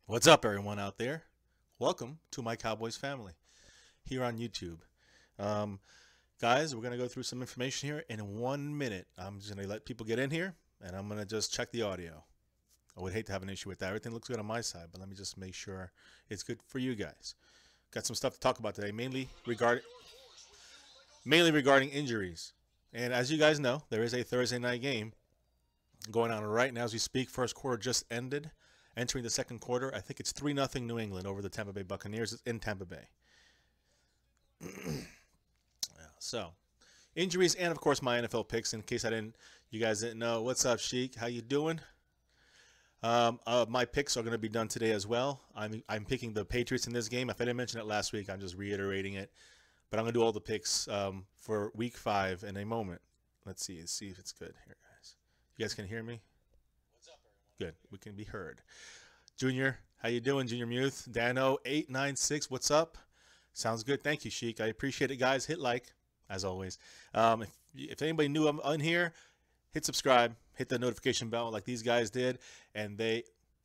What's up, everyone out there? Welcome to my Cowboys family here on YouTube. Um, Guys, we're going to go through some information here in 1 minute. I'm just going to let people get in here, and I'm going to just check the audio. I would hate to have an issue with that. Everything looks good on my side, but let me just make sure it's good for you guys. Got some stuff to talk about today, mainly regarding injuries. And as you guys know, there is a Thursday night game going on right now as we speak. First quarter just ended. Entering the second quarter, I think it's 3-0 New England over the Tampa Bay Buccaneers in Tampa Bay. So, injuries and of course my NFL picks. In case you guys didn't know. What's up, Sheik? How you doing? My picks are going to be done today as well. I'm picking the Patriots in this game. If I didn't mention it last week, I'm just reiterating it. But I'm going to do all the picks for Week 5 in a moment. Let's see if it's good here, guys. You guys can hear me? Good. We can be heard. Junior, how you doing, Junior Muth? Dano896, what's up? Sounds good. Thank you, Sheik. I appreciate it, guys. Hit like, as always. If anybody new I'm on here, hit subscribe, hit the notification bell like these guys did, and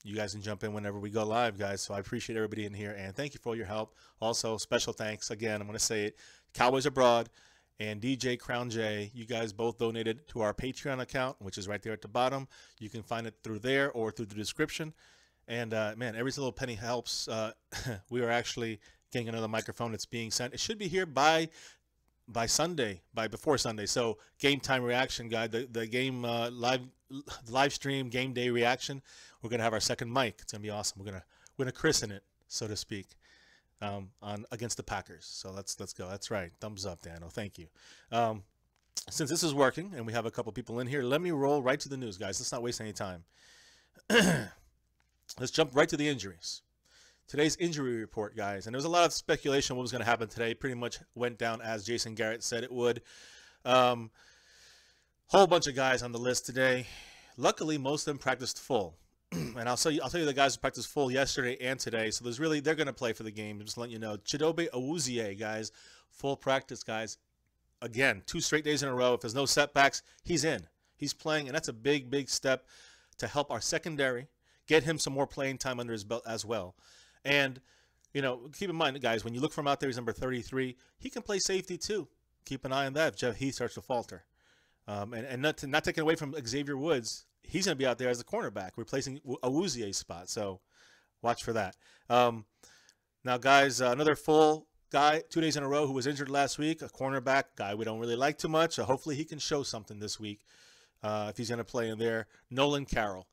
you guys can jump in whenever we go live, guys. So I appreciate everybody in here, and thank you for all your help. Also, special thanks, again, I'm going to say it, Cowboys Abroad and DJ Crown J, you guys both donated to our Patreon account, which is right there at the bottom. You can find it through there or through the description. And, man, every little penny helps. We are actually getting another microphone that's being sent. It should be here by Sunday, before Sunday. So game time reaction, guy, the game live stream game day reaction. We're going to have our second mic. It's going to be awesome. We're going to christen it, so to speak. On against the Packers. So let's go. That's right. Thumbs up, Dano. Thank you. Since this is working and we have a couple people in here, let me roll right to the news, guys. Let's not waste any time. Let's jump right to the injuries. Today's injury report, guys. And there was a lot of speculation what was going to happen today. Pretty much went down as Jason Garrett said it would. Whole bunch of guys on the list today. Luckily, most of them practiced full. And I'll tell you the guys who practiced full yesterday and today. So they're going to play for the game. Just letting you know. Chidobe Awuzie, guys, full practice, guys. Again, 2 straight days in a row. If there's no setbacks, he's in. He's playing, and that's a big, big step to help our secondary, get him some more playing time under his belt as well. And, keep in mind, guys, when you look for him out there, he's number 33. He can play safety too. Keep an eye on that if Jeff Heath starts to falter. And not taking away from Xavier Woods. He's going to be out there as a cornerback, replacing Awuzie's spot. So watch for that. Now, guys, another full guy 2 days in a row who was injured last week, a cornerback guy we don't really like too much. So hopefully he can show something this week if he's going to play in there. Nolan Carroll.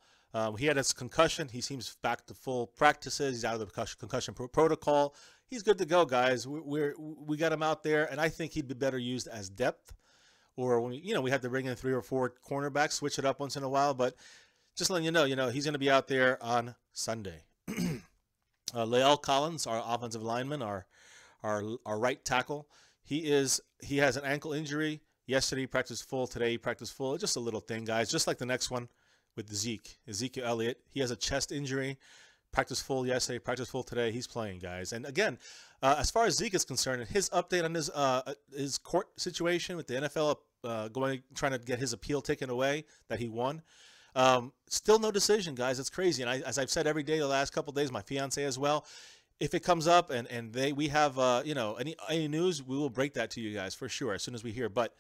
He had his concussion. He seems back to full practices. He's out of the concussion protocol. He's good to go, guys. We got him out there, and I think he'd be better used as depth. Or when we have to bring in 3 or 4 cornerbacks, switch it up once in a while. But just letting you know, he's going to be out there on Sunday. Lael Collins, our offensive lineman, our right tackle, he has an ankle injury. Yesterday he practiced full. Today he practiced full. Just a little thing, guys. Just like the next one with Ezekiel Elliott. He has a chest injury. Practiced full yesterday. Practiced full today. He's playing, guys. And again, as far as Zeke is concerned, his update on his court situation with the NFL trying to get his appeal taken away that he won. Still no decision, guys. It's crazy. And as I've said every day the last couple of days, my fiance as well. If it comes up and we have any news, we will break that to you guys for sure as soon as we hear. But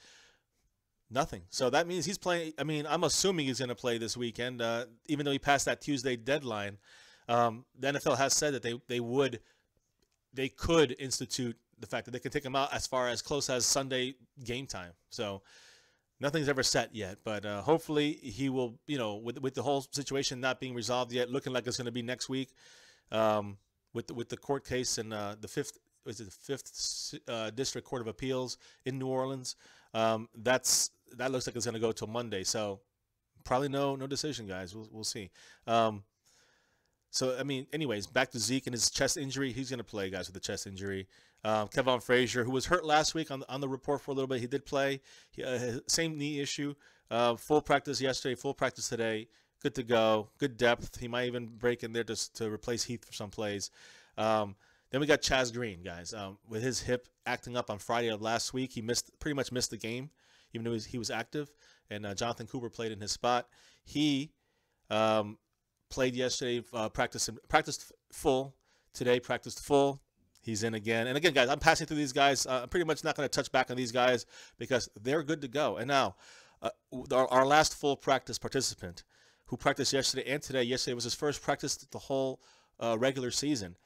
nothing. So that means he's playing. I mean, I'm assuming he's going to play this weekend, even though he passed that Tuesday deadline. The NFL has said that they could institute the fact that they can take him out as far as close as Sunday game time. So nothing's ever set yet, but hopefully he will, with the whole situation not being resolved yet, looking like it's going to be next week, with the court case in the fifth District Court of Appeals in New Orleans. That looks like it's going to go till Monday. So probably no decision, guys. We'll see. So, I mean, anyways, back to Zeke and his chest injury. He's going to play, guys, with the chest injury. Kevon Frazier, who was hurt last week on the report for a little bit, he did play. Same knee issue. Full practice yesterday, full practice today. Good to go. Good depth. He might even break in there to replace Heath for some plays. Then we got Chaz Green, guys. With his hip acting up on Friday of last week, he pretty much missed the game, even though he was active. And Jonathan Cooper played in his spot. He played yesterday, practiced full. Today, practiced full. He's in again. And again, guys, I'm passing through these guys. I'm pretty much not going to touch back on these guys because they're good to go. And now, our last full practice participant who practiced yesterday and today. Yesterday was his first practice the whole regular season.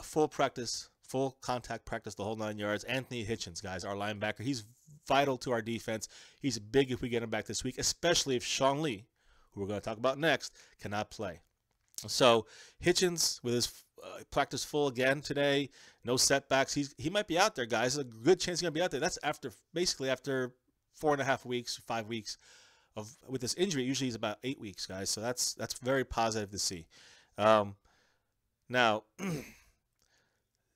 Full practice, full contact practice, the whole 9 yards. Anthony Hitchens, guys, our linebacker. He's vital to our defense. He's big if we get him back this week, especially if Sean Lee, who we're going to talk about next, cannot play. So Hitchens with his practice full again today, no setbacks. He might be out there, guys. There's a good chance he's going to be out there. That's basically after 4.5 weeks, 5 weeks with this injury. Usually he's about 8 weeks, guys. So that's very positive to see. Now,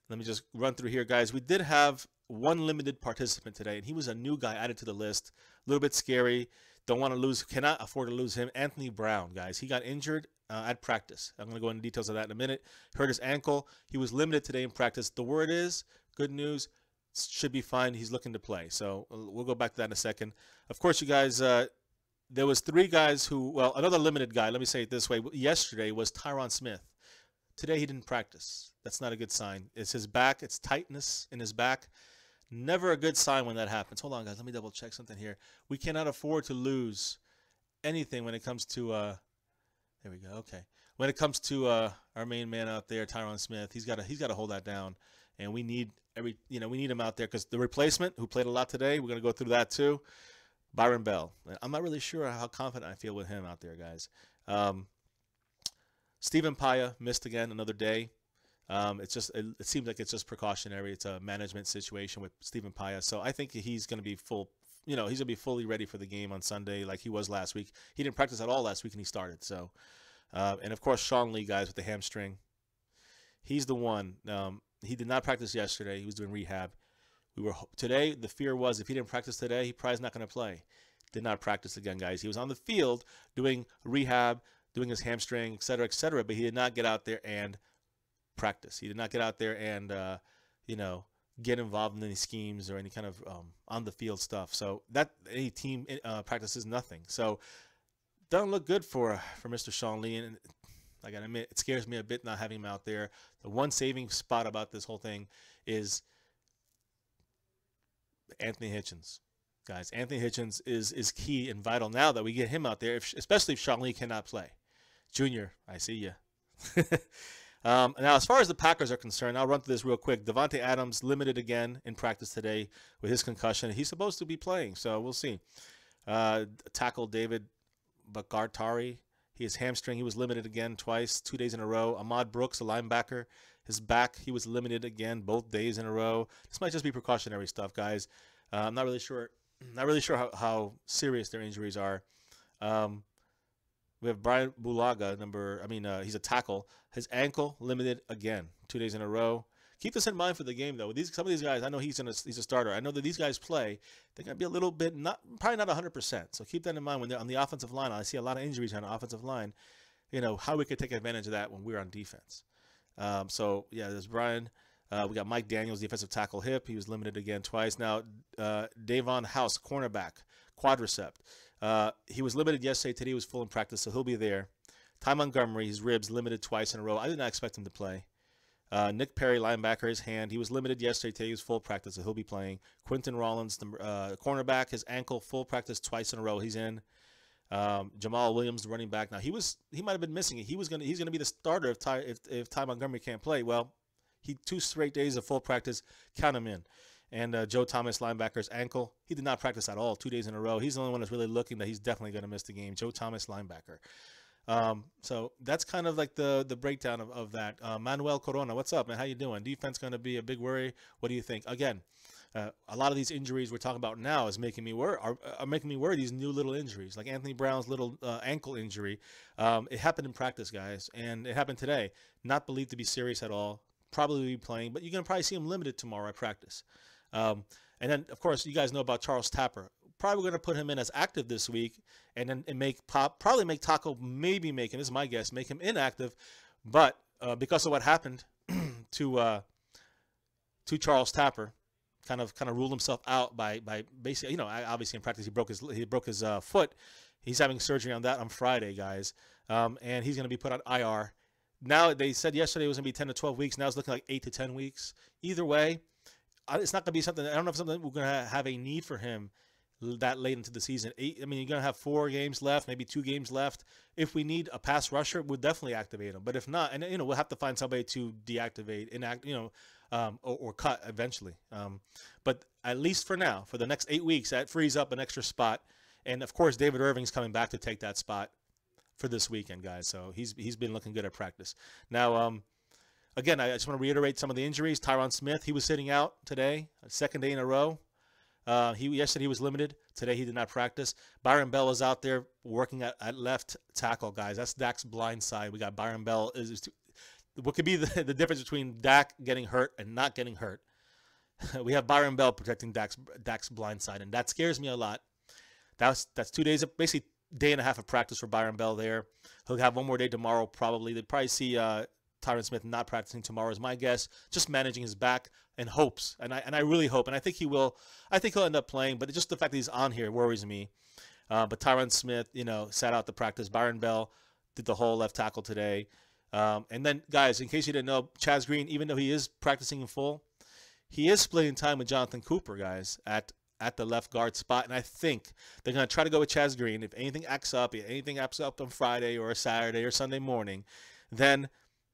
let me just run through here, guys. We did have one limited participant today, and he was a new guy added to the list. A little bit scary. Don't want to lose, cannot afford to lose him. Anthony Brown, guys. He got injured at practice. I'm going to go into details of that in a minute. Hurt his ankle. He was limited today in practice. The word is, good news, should be fine. He's looking to play. So we'll go back to that in a second. Of course, you guys, there was 3 guys who, well, another limited guy, let me say it this way. Yesterday was Tyron Smith. Today he didn't practice. That's not a good sign. It's his back. It's tightness in his back. Never a good sign when that happens. Hold on, guys. Let me double check something here. We cannot afford to lose anything when it comes to there we go. Okay. When it comes to our main man out there, Tyron Smith, he's got to hold that down, and we need we need him out there because the replacement who played a lot today, we're going to go through that too. Byron Bell. I'm not really sure how confident I feel with him out there, guys. Stephen Paya missed again another day. It seems like it's just precautionary. It's a management situation with Stephen Paya. So I think he's going to be he's going to be fully ready for the game on Sunday like he was last week. He didn't practice at all last week and he started. So, and of course, Sean Lee, guys, with the hamstring. He's the one. He did not practice yesterday. He was doing rehab. Today, the fear was if he didn't practice today, he probably is not going to play. Did not practice again, guys. He was on the field doing rehab, doing his hamstring, et cetera, but he did not get out there and practice. He did not get out there and, get involved in any schemes or any kind of on-the-field stuff. So that any team practice is nothing. So doesn't look good for Mr. Sean Lee. And I got to admit, it scares me a bit not having him out there. The one saving spot about this whole thing is Anthony Hitchens. Guys, Anthony Hitchens is key and vital now that we get him out there, especially if Sean Lee cannot play. Junior, I see you. Now, as far as the Packers are concerned, I'll run through this real quick. Devontae Adams limited again in practice today with his concussion. He's supposed to be playing, so we'll see. Tackle David Bakhtiari, his hamstring, he was limited again twice, 2 days in a row. Ahmad Brooks, a linebacker, his back, he was limited again both days in a row. This might just be precautionary stuff, guys. I'm not really sure. Not really sure how serious their injuries are. We have Brian Bulaga, he's a tackle. His ankle limited again, 2 days in a row. Keep this in mind for the game, though. Some of these guys, I know he's a starter. I know that these guys play. They're going to be a little bit, probably not 100%. So keep that in mind when they're on the offensive line. I see a lot of injuries on the offensive line. How we could take advantage of that when we're on defense. There's Brian. We got Mike Daniels, defensive tackle hip. He was limited again twice. Now, Davon House, cornerback, quadricep. He was limited yesterday. Today he was full in practice, so he'll be there. Ty Montgomery, his ribs limited twice in a row. I did not expect him to play. Nick Perry, linebacker, his hand. He was limited yesterday. Today he was full practice, so he'll be playing. Quinton Rollins, the cornerback, his ankle, full practice twice in a row. He's in. Jamal Williams, the running back. Now he might have been missing it. He's gonna be the starter if Ty Montgomery can't play. Well, 2 straight days of full practice, count him in. And Joe Thomas, linebacker's ankle. He did not practice at all 2 days in a row. He's the only one that's really looking that he's definitely going to miss the game. Joe Thomas, linebacker. So that's kind of like the breakdown of that. Manuel Corona, what's up, man? How you doing? Defense going to be a big worry. What do you think? Again, a lot of these injuries we're talking about now is making me worry. Are making me worry. These new little injuries, like Anthony Brown's little ankle injury. It happened in practice, guys, and it happened today. Not believed to be serious at all. Probably be playing, but you're going to probably see him limited tomorrow at practice. And then, of course, you guys know about Charles Tapper. Probably going to put him in as active this week, and then probably make Taco, maybe make him, this is my guess, make him inactive. But because of what happened to Charles Tapper, kind of ruled himself out by basically, obviously in practice he broke his foot. He's having surgery on that on Friday, guys. and he's going to be put on IR. Now, they said yesterday it was going to be 10 to 12 weeks. Now it's looking like 8 to 10 weeks. Either way, it's not going to be something. I don't know if something we're going to have a need for him that late into the season. You're going to have 4 games left, maybe 2 games left. If we need a pass rusher, we'll definitely activate him. But if not, and we'll have to find somebody to deactivate, or cut eventually. But at least for now, for the next 8 weeks, that frees up an extra spot. And of course, David Irving's coming back to take that spot for this weekend, guys. So he's been looking good at practice. Now, again, I just want to reiterate some of the injuries. Tyron Smith, he was sitting out today, second day in a row. Yesterday he was limited. Today he did not practice. Byron Bell is out there working at left tackle, guys. That's Dak's blind side. We got Byron Bell. What could be the difference between Dak getting hurt and not getting hurt? We have Byron Bell protecting Dak's blind side, and that scares me a lot. That's 2 days, basically day and a half of practice for Byron Bell there. He'll have one more day tomorrow probably. They'd probably see Tyron Smith not practicing tomorrow is my guess, just managing his back and hopes. And I really hope, and I think he will. I think he'll end up playing, but just the fact that he's on here worries me. But Tyron Smith, sat out the practice. Byron Bell did the whole left tackle today. And then, guys, in case you didn't know, Chaz Green, even though he is practicing in full, he is splitting time with Jonathan Cooper, guys, at the left guard spot. And I think they're going to try to go with Chaz Green. If anything acts up on Friday or a Saturday or Sunday morning, then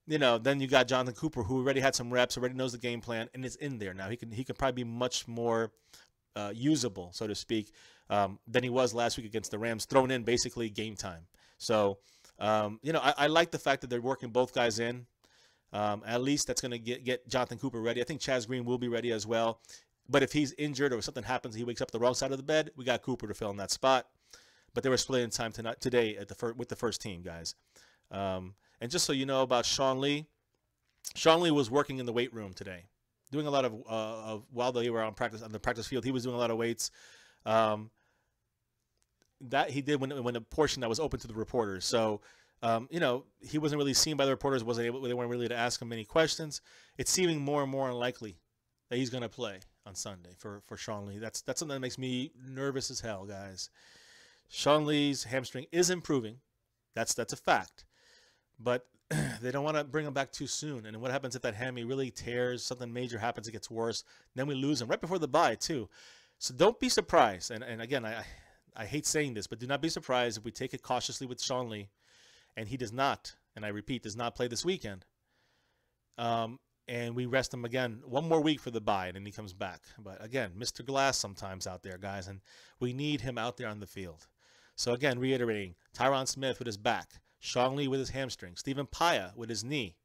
you got Jonathan Cooper, who already had some reps, already knows the game plan, and is in there now. He can probably be much more usable, so to speak, than he was last week against the Rams, thrown in basically game time. So, I like the fact that they're working both guys in. At least that's going to get Jonathan Cooper ready. I think Chaz Green will be ready as well. But if he's injured or something happens, he wakes up the wrong side of the bed, we got Cooper to fill in that spot. But they were splitting time today with the first team, guys. And just so you know about Sean Lee was working in the weight room today, doing a lot of while they were on the practice field. He was doing a lot of weights. That he did when a portion that was open to the reporters. So, he wasn't really seen by the reporters. They weren't really to ask him any questions. It's seeming more and more unlikely that he's going to play on Sunday for Sean Lee. That's something that makes me nervous as hell, guys. Sean Lee's hamstring is improving. That's a fact. But they don't want to bring him back too soon. And what happens if that hammy really tears, something major happens, it gets worse, then we lose him right before the bye too. So don't be surprised. And again, I hate saying this, but do not be surprised if we take it cautiously with Sean Lee and he does not, and I repeat, does not play this weekend. And we rest him again one more week for the bye, and then he comes back. But again, Mr. Glass sometimes out there, guys, and we need him out there on the field. So again, reiterating, Tyron Smith with his back, Sean Lee with his hamstring, Stephen Paya with his knee,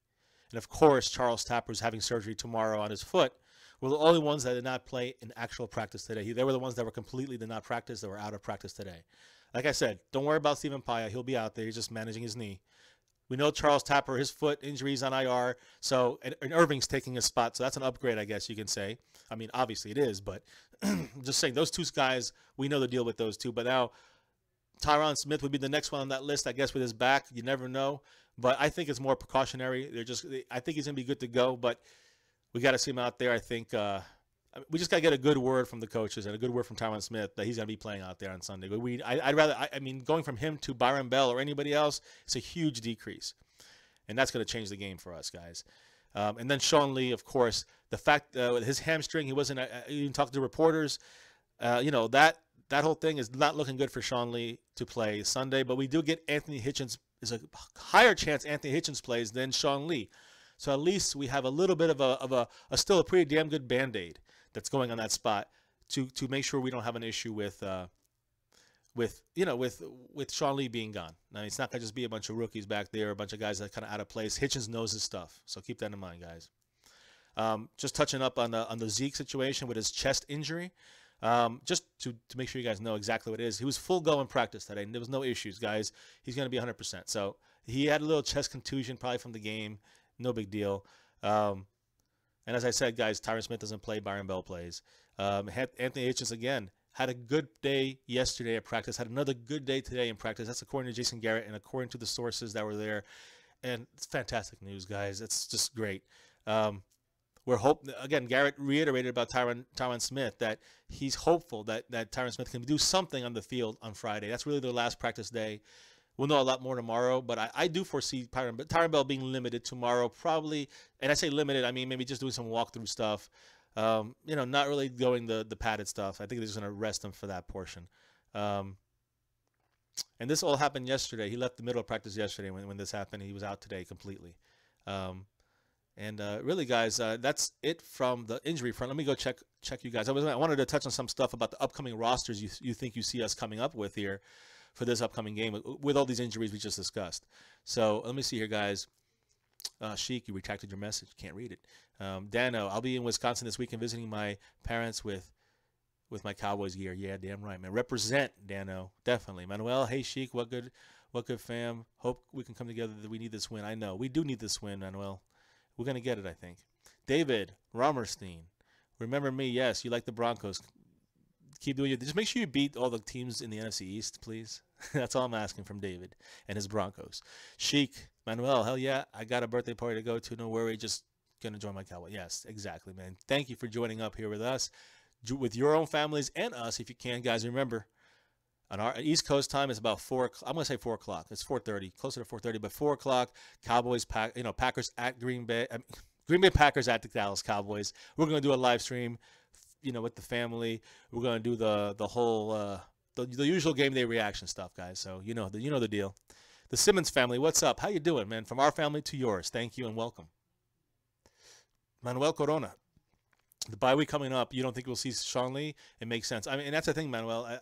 and of course Charles Tapper is having surgery tomorrow on his foot. Were the only ones that did not play in actual practice today. They were the ones that were completely did not practice, that were out of practice today. Like I said, don't worry about Stephen Paya. He'll be out there. He's just managing his knee. We know Charles Tapper, his foot injuries on IR, so and Irving's taking his spot, so that's an upgrade, I guess you can say. I mean, obviously it is, but just saying, those two guys, we know the deal with those two. But now Tyron Smith would be the next one on that list, I guess, with his back. You never know. But I think it's more precautionary. I think he's going to be good to go, but we got to see him out there. I think we just got to get a good word from the coaches and a good word from Tyron Smith that he's going to be playing out there on Sunday. But I mean, going from him to Byron Bell or anybody else, it's a huge decrease. And that's going to change the game for us, guys. And then Sean Lee, of course, the fact with his hamstring, he wasn't even talking to reporters. That whole thing is not looking good for Sean Lee to play Sunday. But we do get Anthony Hitchens. There's a higher chance Anthony Hitchens plays than Sean Lee. So at least we have a little bit of a still a pretty damn good Band-Aid that's going on that spot to make sure we don't have an issue with Sean Lee being gone. Now it's not gonna just be a bunch of rookies back there, a bunch of guys that are kind of out of place. Hitchens knows his stuff, so keep that in mind, guys. Just touching up on the Zeke situation with his chest injury. Just to make sure you guys know exactly what it is. He was full go in practice today, and there was no issues, guys. He's going to be 100%. So he had a little chest contusion probably from the game. No big deal. And as I said, guys, Tyron Smith doesn't play. Byron Bell plays. Anthony Hitchens, again, had a good day yesterday at practice. Had another good day today in practice. That's according to Jason Garrett and according to the sources that were there. And it's fantastic news, guys. It's just great. Again, Garrett reiterated about Tyron Smith that he's hopeful that Tyron Smith can do something on the field on Friday. That's really their last practice day. We'll know a lot more tomorrow, but I do foresee Tyron Bell being limited tomorrow, probably. And I say limited, I mean maybe just doing some walkthrough stuff. Not really going the padded stuff. I think they're just going to rest him for that portion. Um, and this all happened yesterday. He left the middle of practice yesterday when this happened. He was out today completely. And really, guys, that's it from the injury front. Let me go check you guys. I wanted to touch on some stuff about the upcoming rosters you think you see us coming up with here for this upcoming game with all these injuries we just discussed. So let me see here, guys. Sheik, you retracted your message. Can't read it. Dano, I'll be in Wisconsin this weekend visiting my parents with my Cowboys gear. Yeah, damn right, man. Represent, Dano. Definitely. Manuel, hey, Sheik, what good fam. Hope we can come together. We need this win. I know. We do need this win, Manuel. We're going to get it, I think. David Romerstein. Remember me. Yes, you like the Broncos. Keep doing it. Just make sure you beat all the teams in the NFC East, please. That's all I'm asking from David and his Broncos. Sheik, Manuel, hell yeah. I got a birthday party to go to. No worry. Just going to join my Cowboy. Yes, exactly, man. Thank you for joining up here with us, with your own families and us, if you can. Guys, remember, on our East Coast time, it's about 4 o'clock. I'm going to say 4 o'clock. It's 4:30, closer to 4:30, but 4 o'clock, Cowboys, Packers at Green Bay. Green Bay Packers at the Dallas Cowboys. We're going to do a live stream, with the family. We're going to do the whole the usual game day reaction stuff, guys. So you know the deal. The Simmons family, what's up? How you doing, man? From our family to yours, thank you and welcome. Manuel Corona, the bye week coming up. You don't think we'll see Sean Lee? It makes sense. I mean, and that's the thing, Manuel.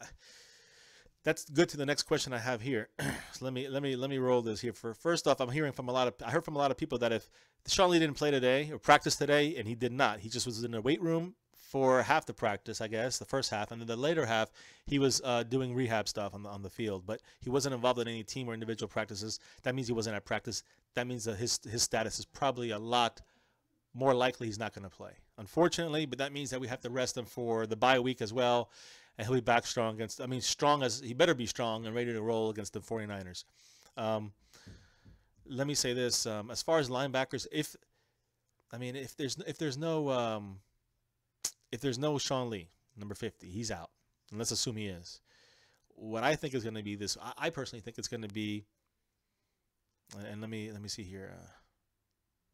That's good to the next question I have here. So let me roll this here. First off, I heard from a lot of people that if Sean Lee didn't play today or practice today, and he did not, he just was in the weight room for half the practice, I guess, the first half, and then the later half, he was doing rehab stuff on the field, but he wasn't involved in any team or individual practices. That means he wasn't at practice. That means that his status is probably a lot more likely he's not going to play, unfortunately. But that means that we have to rest him for the bye week as well, and he'll be back strong he better be strong and ready to roll against the 49ers. Let me say this: as far as linebackers, if there's no Sean Lee, number 50, he's out. And let's assume he is. What I think is going to be this, I personally think it's going to be, and let me see here.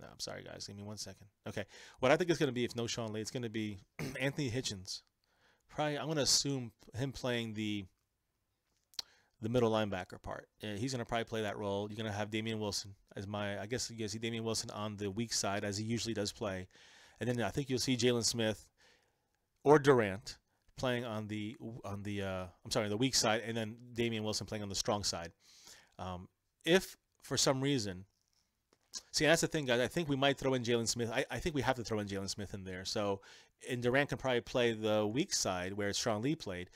No, I'm sorry, guys. Give me 1 second. Okay. What I think it's going to be, if no Sean Lee, it's going to be Anthony Hitchens. Probably, I'm going to assume him playing the middle linebacker part. He's going to probably play that role. You're going to have Damian Wilson as I guess you see Damian Wilson on the weak side, as he usually does play. And then I think you'll see Jalen Smith or Durant playing on the weak side, and then Damian Wilson playing on the strong side. If for some reason, that's the thing, guys. I think we might throw in Jalen Smith. I think we have to throw in Jalen Smith in there. And Durant can probably play the weak side where Sean Lee played.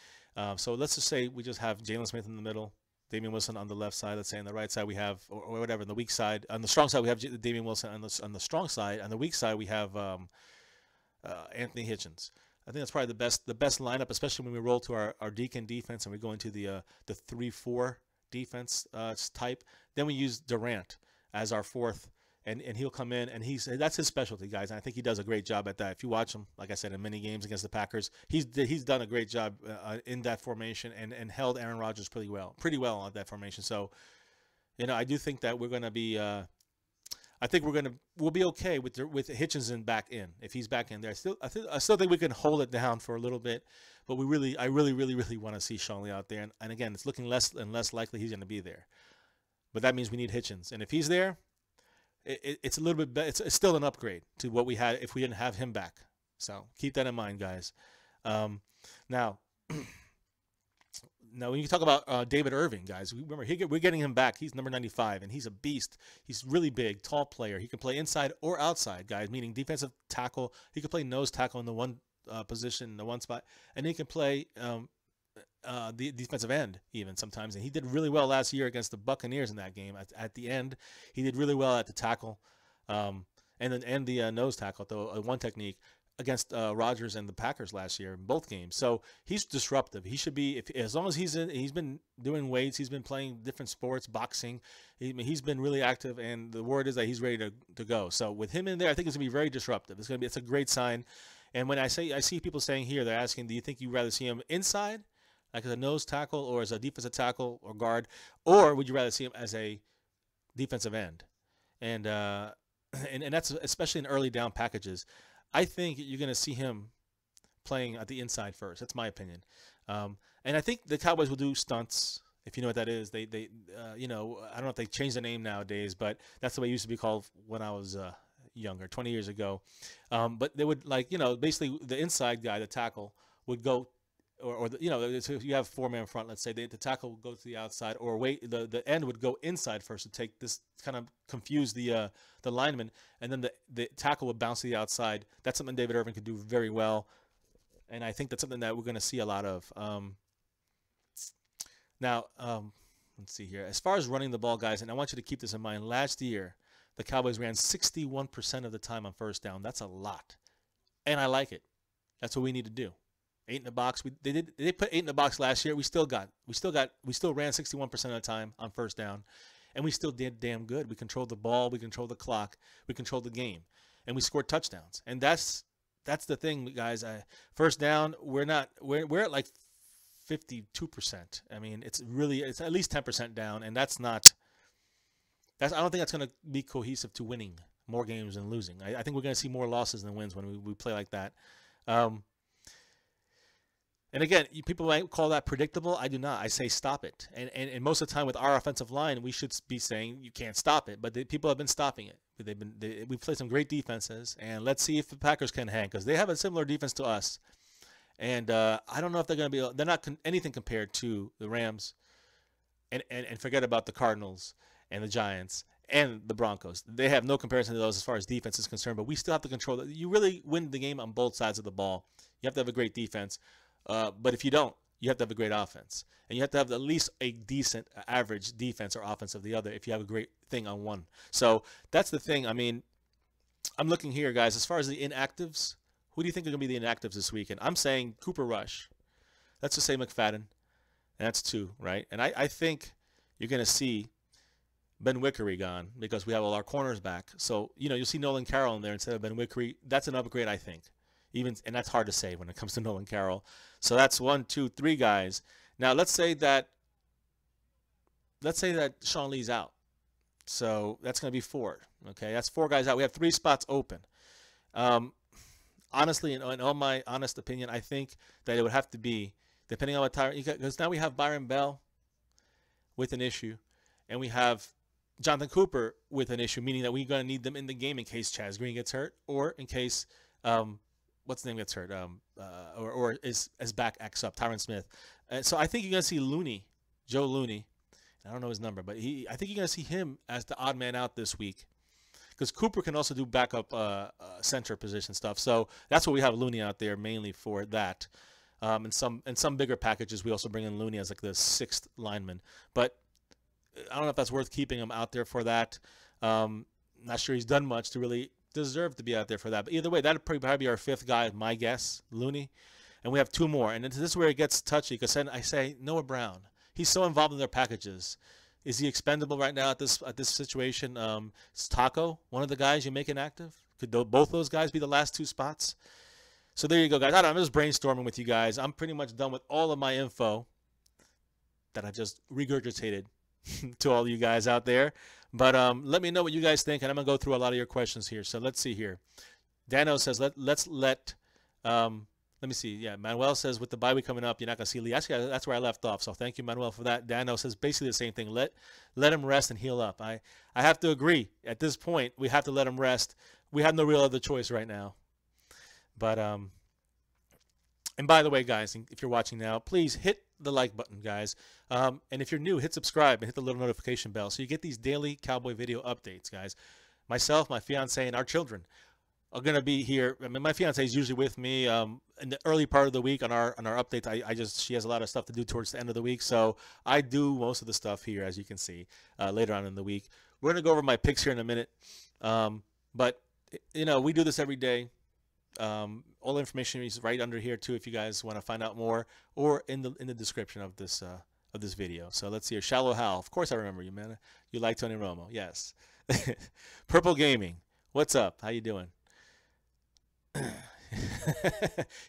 So let's just say we just have Jalen Smith in the middle, Damian Wilson on the left side. Let's say on the right side we have, or whatever, on the weak side. On the strong side we have Damian Wilson. On the strong side, on the weak side we have Anthony Hitchens. I think that's probably the best lineup, especially when we roll to our Deacon defense and we go into the 3-4 defense type. Then we use Durant as our fourth, and he'll come in, and that's his specialty, guys. And I think he does a great job at that. If you watch him, like I said, in many games against the Packers, he's done a great job in that formation and held Aaron Rodgers pretty well on that formation. So, I do think that we're going to be. I think we'll be okay with Hitchinson back in. If he's back in there, I still think we can hold it down for a little bit, but I really want to see Sean Lee out there. And again, it's looking less and less likely he's going to be there. But that means we need Hitchens, and if he's there, it's a little bit. It's still an upgrade to what we had if we didn't have him back. So keep that in mind, guys. Now. Now, when you talk about David Irving, guys, remember we're getting him back. He's number 95, and he's a beast. He's really big, tall player. He can play inside or outside, guys, meaning defensive tackle. He can play nose tackle in the one position, in the one spot, and he can play the defensive end even sometimes. And he did really well last year against the Buccaneers in that game. At the end, he did really well at the tackle, and the nose tackle, though one technique, against Rodgers and the Packers last year in both games. So he's disruptive. He should be, as long as he's been doing weights, he's been playing different sports, boxing. He's been really active, and the word is that he's ready to go. So with him in there, I think it's gonna be very disruptive. It's a great sign. And when I see people saying here, they're asking, do you think you'd rather see him inside like as a nose tackle or as a defensive tackle or guard, or would you rather see him as a defensive end? And and that's especially in early down packages. I think you're going to see him playing at the inside first. That's my opinion. And I think the Cowboys will do stunts. If you know what that is, they you know, I don't know if they changed the name nowadays, but that's the way it used to be called when I was younger, 20 years ago. But they would, like, you know, basically the inside guy, the tackle, would go, or the, you know, so if you have 4-man front, let's say, the tackle would go to the outside, or wait, the end would go inside first to take this, kind of confuse the lineman, and then the tackle would bounce to the outside. That's something David Irvin could do very well, and I think that's something that we're going to see a lot of. Now, let's see here. As far as running the ball, guys, and I want you to keep this in mind, last year, the Cowboys ran 61% of the time on first down. That's a lot, and I like it. That's what we need to do. 8 in the box. They put 8 in the box last year. We still ran 61% of the time on first down, and we still did damn good. We controlled the ball. We controlled the clock. We controlled the game, and we scored touchdowns. And that's the thing, guys. First down, we're at like 52%. I mean, it's at least 10% down, and I don't think that's going to be cohesive to winning more games than losing. I think we're going to see more losses than wins when we play like that. And again, people might call that predictable. I do not. I say stop it. And most of the time with our offensive line, we should be saying you can't stop it. But people have been stopping it. We've played some great defenses, and let's see if the Packers can hang, because they have a similar defense to us. And I don't know if they're going to be. They're not anything compared to the Rams, and forget about the Cardinals and the Giants and the Broncos. They have no comparison to those as far as defense is concerned. But we still have to control it. You really win the game on both sides of the ball. You have to have a great defense. But if you don't, you have to have a great offense. And you have to have at least a decent average defense or offense of the other if you have a great thing on one. So that's the thing. I mean, I'm looking here, guys, as far as the inactives, who do you think are going to be the inactives this weekend? I'm saying Cooper Rush. Let's just say McFadden. And that's 2, right? And I think you're going to see Ben Wickery gone because we have all our corners back. So, you know, you'll see Nolan Carroll in there instead of Ben Wickery. That's an upgrade, I think. And that's hard to say when it comes to Nolan Carroll. So that's 1, 2, 3 guys. Now let's say that Sean Lee's out. So that's going to be 4. Okay, that's 4 guys out. We have 3 spots open. Honestly, in all my honest opinion, I think that it would have to be, depending on what time, because now we have Byron Bell with an issue, and we have Jonathan Cooper with an issue, meaning that we're going to need them in the game in case Chaz Green gets hurt, or in case what's the name gets hurt, or is back acts up, Tyron Smith. So I think you're going to see Joe Looney. I don't know his number, but I think you're going to see him as the odd man out this week, because Cooper can also do backup center position stuff. So that's what we have Looney out there mainly for that. In some bigger packages, we also bring in Looney as like the 6th lineman. But I don't know if that's worth keeping him out there for that. Not sure he's done much to really deserve to be out there for that. But either way, that would probably be our 5th guy, my guess, Looney. And we have 2 more. And this is where it gets touchy, because then I say Noah Brown. He's so involved in their packages. Is he expendable right now at this situation? Is Taco one of the guys you make inactive? Could both those guys be the last 2 spots? So there you go, guys. I'm just brainstorming with you guys. I'm pretty much done with all of my info that I just regurgitated to all you guys out there. But let me know what you guys think, and I'm going to go through a lot of your questions here. So let's see here. Dano says, let me see. Yeah, Manuel says, with the bye week coming up, you're not going to see Lee. Actually, that's where I left off. So thank you, Manuel, for that. Dano says basically the same thing. Let him rest and heal up. I have to agree. At this point, we have to let him rest. We have no real other choice right now. But and by the way, guys, if you're watching now, please hit the like button, guys. And if you're new, hit subscribe and hit the little notification bell so you get these daily Cowboy video updates, guys. Myself, my fiance, and our children are going to be here. I mean, my fiance is usually with me in the early part of the week on our updates. She has a lot of stuff to do towards the end of the week, so I do most of the stuff here, as you can see, later on in the week. We're going to go over my picks here in a minute, but you know, we do this every day. All the information is right under here too, if you guys want to find out more, or in the description of this video. So let's see here. Shallow Hal, of course I remember you, man. You like Tony Romo, yes. Purple Gaming, what's up? How you doing?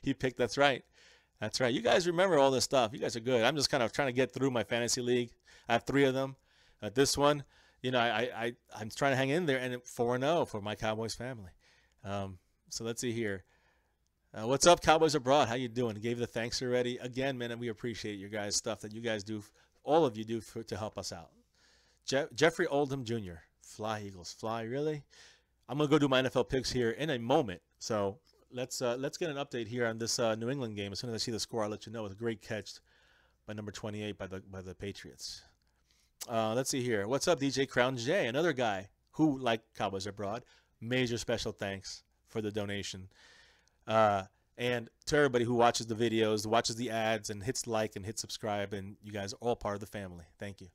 He picked. That's right. That's right. You guys remember all this stuff. You guys are good. I'm just kind of trying to get through my fantasy league. I have 3 of them. This one, I'm trying to hang in there, and 4-0 for my Cowboys family. So let's see here. What's up, Cowboys Abroad? How you doing? Gave the thanks already. Again, man, and we appreciate your guys' stuff that you guys do. All of you do to help us out. Jeffrey Oldham Jr. Fly, Eagles. Fly, really? I'm going to go do my NFL picks here in a moment. So let's get an update here on this New England game. As soon as I see the score, I'll let you know. With a great catch by number 28 by the Patriots. Let's see here. What's up, DJ Crown J? Another guy who, like Cowboys Abroad, major special thanks for the donation. And to everybody who watches the videos, watches the ads, and hits like and hits subscribe, and you guys are all part of the family. Thank you.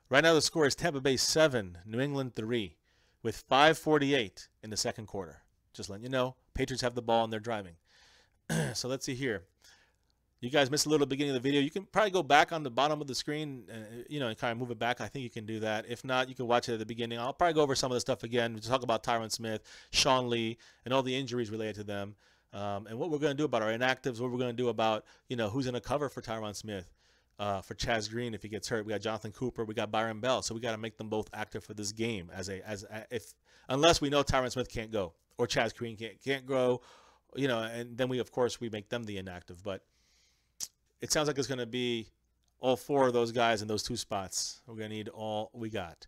Right now the score is Tampa Bay 7, New England 3, with 5:48 in the second quarter. Just letting you know, Patriots have the ball and they're driving. So let's see here. You guys missed a little beginning of the video. You can probably go back on the bottom of the screen, and kind of move it back. I think you can do that. If not, you can watch it at the beginning. I'll probably go over some of the stuff again. We'll talk about Tyron Smith, Sean Lee, and all the injuries related to them. And what we're going to do about our inactives, what we're going to do about, who's going to cover for Tyron Smith, for Chaz Green if he gets hurt. We got Jonathan Cooper, we got Byron Bell. So we got to make them both active for this game unless we know Tyron Smith can't go or Chaz Green can't go, and then we make them the inactive. But it sounds like it's going to be all 4 of those guys in those 2 spots. We're going to need all we got.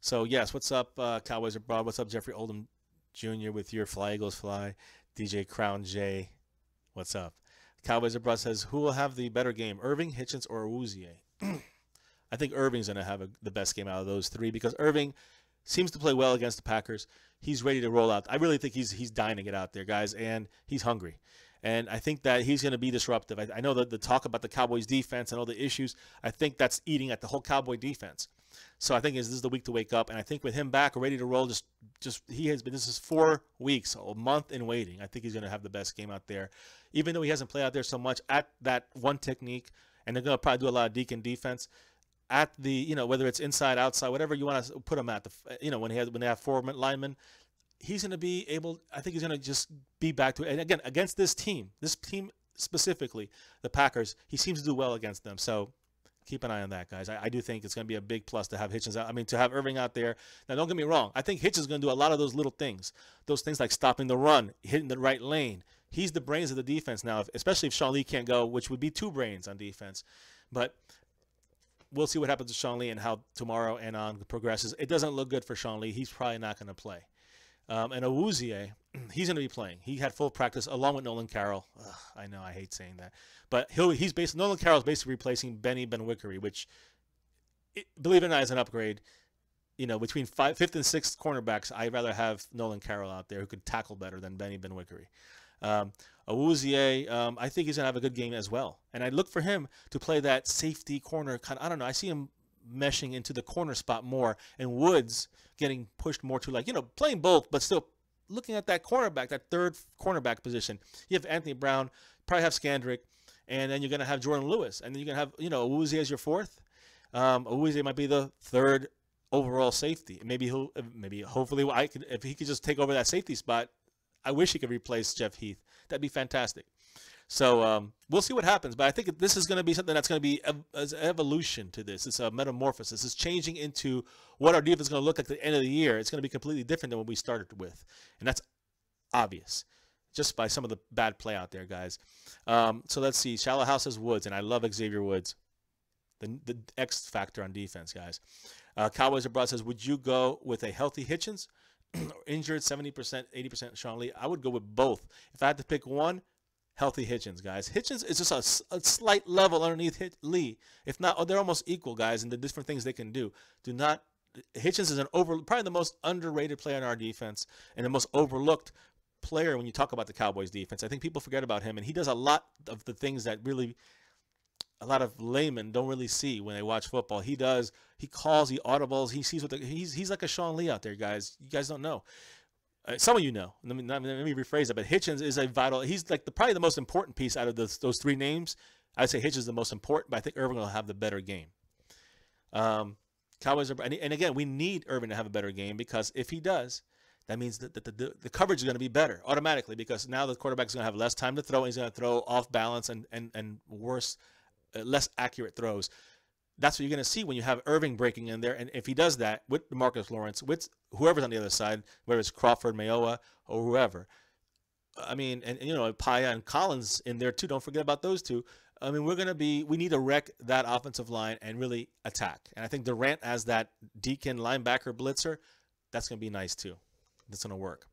So yes, what's up, Cowboys Abroad? What's up, Jeffrey Oldham Jr. with your Fly Eagles Fly? DJ Crown J, what's up? Cowboys Abroad says, who will have the better game, Irving, Hitchens, or Awuzie? I think Irving's going to have the best game out of those 3 because Irving seems to play well against the Packers. He's ready to roll out. I really think he's dying to get out there, guys, and he's hungry. And I think that he's going to be disruptive. I know that the talk about the Cowboys defense and all the issues, I think that's eating at the whole Cowboy defense. So I think this is the week to wake up. And I think with him back, ready to roll, this is 4 weeks, a month in waiting. I think he's going to have the best game out there. Even though he hasn't played out there so much at that one technique, and they're going to probably do a lot of deacon defense at the, whether it's inside, outside, whatever you want to put him at, when they have 4 linemen, he's going to be able, I think he's going to just be back to it. And again, against this team specifically, the Packers, he seems to do well against them. So keep an eye on that, guys. I do think it's going to be a big plus to have Hitchens out. I mean, to have Irving out there. Now, don't get me wrong. I think Hitchens is going to do a lot of those little things. Those things like stopping the run, hitting the right lane. He's the brains of the defense now, especially if Sean Lee can't go, which would be 2 brains on defense. But we'll see what happens to Sean Lee and how tomorrow and on progresses. It doesn't look good for Sean Lee. He's probably not going to play. And Awuzie, he's going to be playing. He had full practice along with Nolan Carroll. Ugh, I know, I hate saying that. But Nolan Carroll's basically replacing Benny Benwickery, which, believe it or not, is an upgrade. Between 5th and 6th cornerbacks, I'd rather have Nolan Carroll out there who could tackle better than Benny Benwickery. Awuzie, I think he's going to have a good game as well. And I look for him to play that safety corner kind of, I don't know, I see him meshing into the corner spot more, and Woods getting pushed more to playing both, but still looking at that cornerback, that 3rd cornerback position. You have Anthony Brown, probably have Skandrick, and then you're going to have Jordan Lewis, and then you're going to have, Awuzie as your 4th. Awuzie might be the 3rd overall safety. Hopefully, if he could just take over that safety spot, I wish he could replace Jeff Heath. That'd be fantastic. So we'll see what happens. But I think this is going to be something that's going to be an evolution to this. It's a metamorphosis. It's changing into what our defense is going to look like at the end of the year. It's going to be completely different than what we started with. And that's obvious just by some of the bad play out there, guys. So let's see. Shallow House says Woods, and I love Xavier Woods. The X factor on defense, guys. Cowboys Abroad says, would you go with a healthy Hitchens or injured 70%, 80% Sean Lee? I would go with both. If I had to pick one, healthy Hitchens, guys. Hitchens is just a slight level underneath Lee. If not, they're almost equal, guys, in the different things they can do. Hitchens is probably the most underrated player in our defense and the most overlooked player when you talk about the Cowboys defense. I think people forget about him, and he does a lot of the things that really a lot of laymen don't really see when they watch football. He does. He calls, he audibles, he sees he's like a Sean Lee out there, guys. You guys don't know. Some of you know. Let me rephrase that. But Hitchens is a vital. He's like probably the most important piece out of those 3 names. I'd say Hitchens is the most important, but I think Irving will have the better game. Cowboys and again, we need Irving to have a better game because if he does, that means that the coverage is going to be better automatically, because now the quarterback is going to have less time to throw, and he's going to throw off balance and worse, less accurate throws. That's what you're going to see when you have Irving breaking in there. And if he does that with Demarcus Lawrence, with whoever's on the other side, whether it's Crawford, Mayowa, or whoever, I mean, and you know, Paya and Collins in there too. Don't forget about those two. I mean, we need to wreck that offensive line and really attack. And I think Durant as that Deacon linebacker blitzer, that's going to be nice too. That's going to work.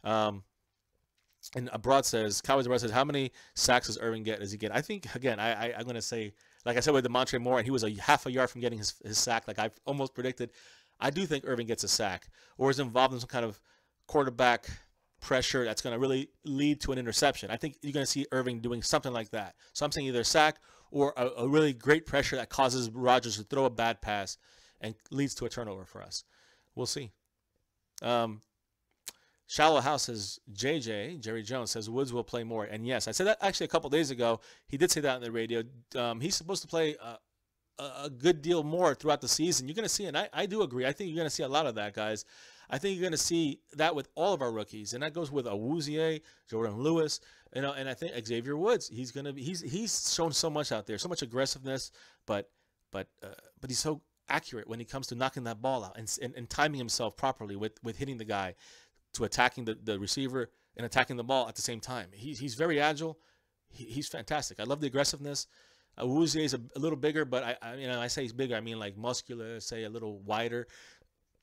And Abroad says, Cowboys Abroad says, how many sacks does Irving get? Does he get? I think, again, I'm going to say, like I said with DeMontre Moore, and he was a half a yard from getting his sack, like I almost predicted. I do think Irving gets a sack, or is involved in some kind of quarterback pressure that's going to really lead to an interception. I think you're going to see Irving doing something like that. So I'm saying either a sack or a really great pressure that causes Rodgers to throw a bad pass and leads to a turnover for us. We'll see. Shallow House says, Jerry Jones says Woods will play more. And yes, I said that actually a couple days ago. He did say that on the radio. He's supposed to play a good deal more throughout the season. You're going to see, and I do agree. I think you're going to see a lot of that, guys. I think you're going to see that with all of our rookies, and that goes with Awuzie, Jordan Lewis, you know, and I think Xavier Woods. He's shown so much out there, so much aggressiveness, but he's so accurate when he comes to knocking that ball out and timing himself properly with hitting the guy, to attacking the receiver and attacking the ball at the same time. He's very agile. He's fantastic. I love the aggressiveness. Awuzie is a little bigger, but I say he's bigger, I mean like muscular, say a little wider.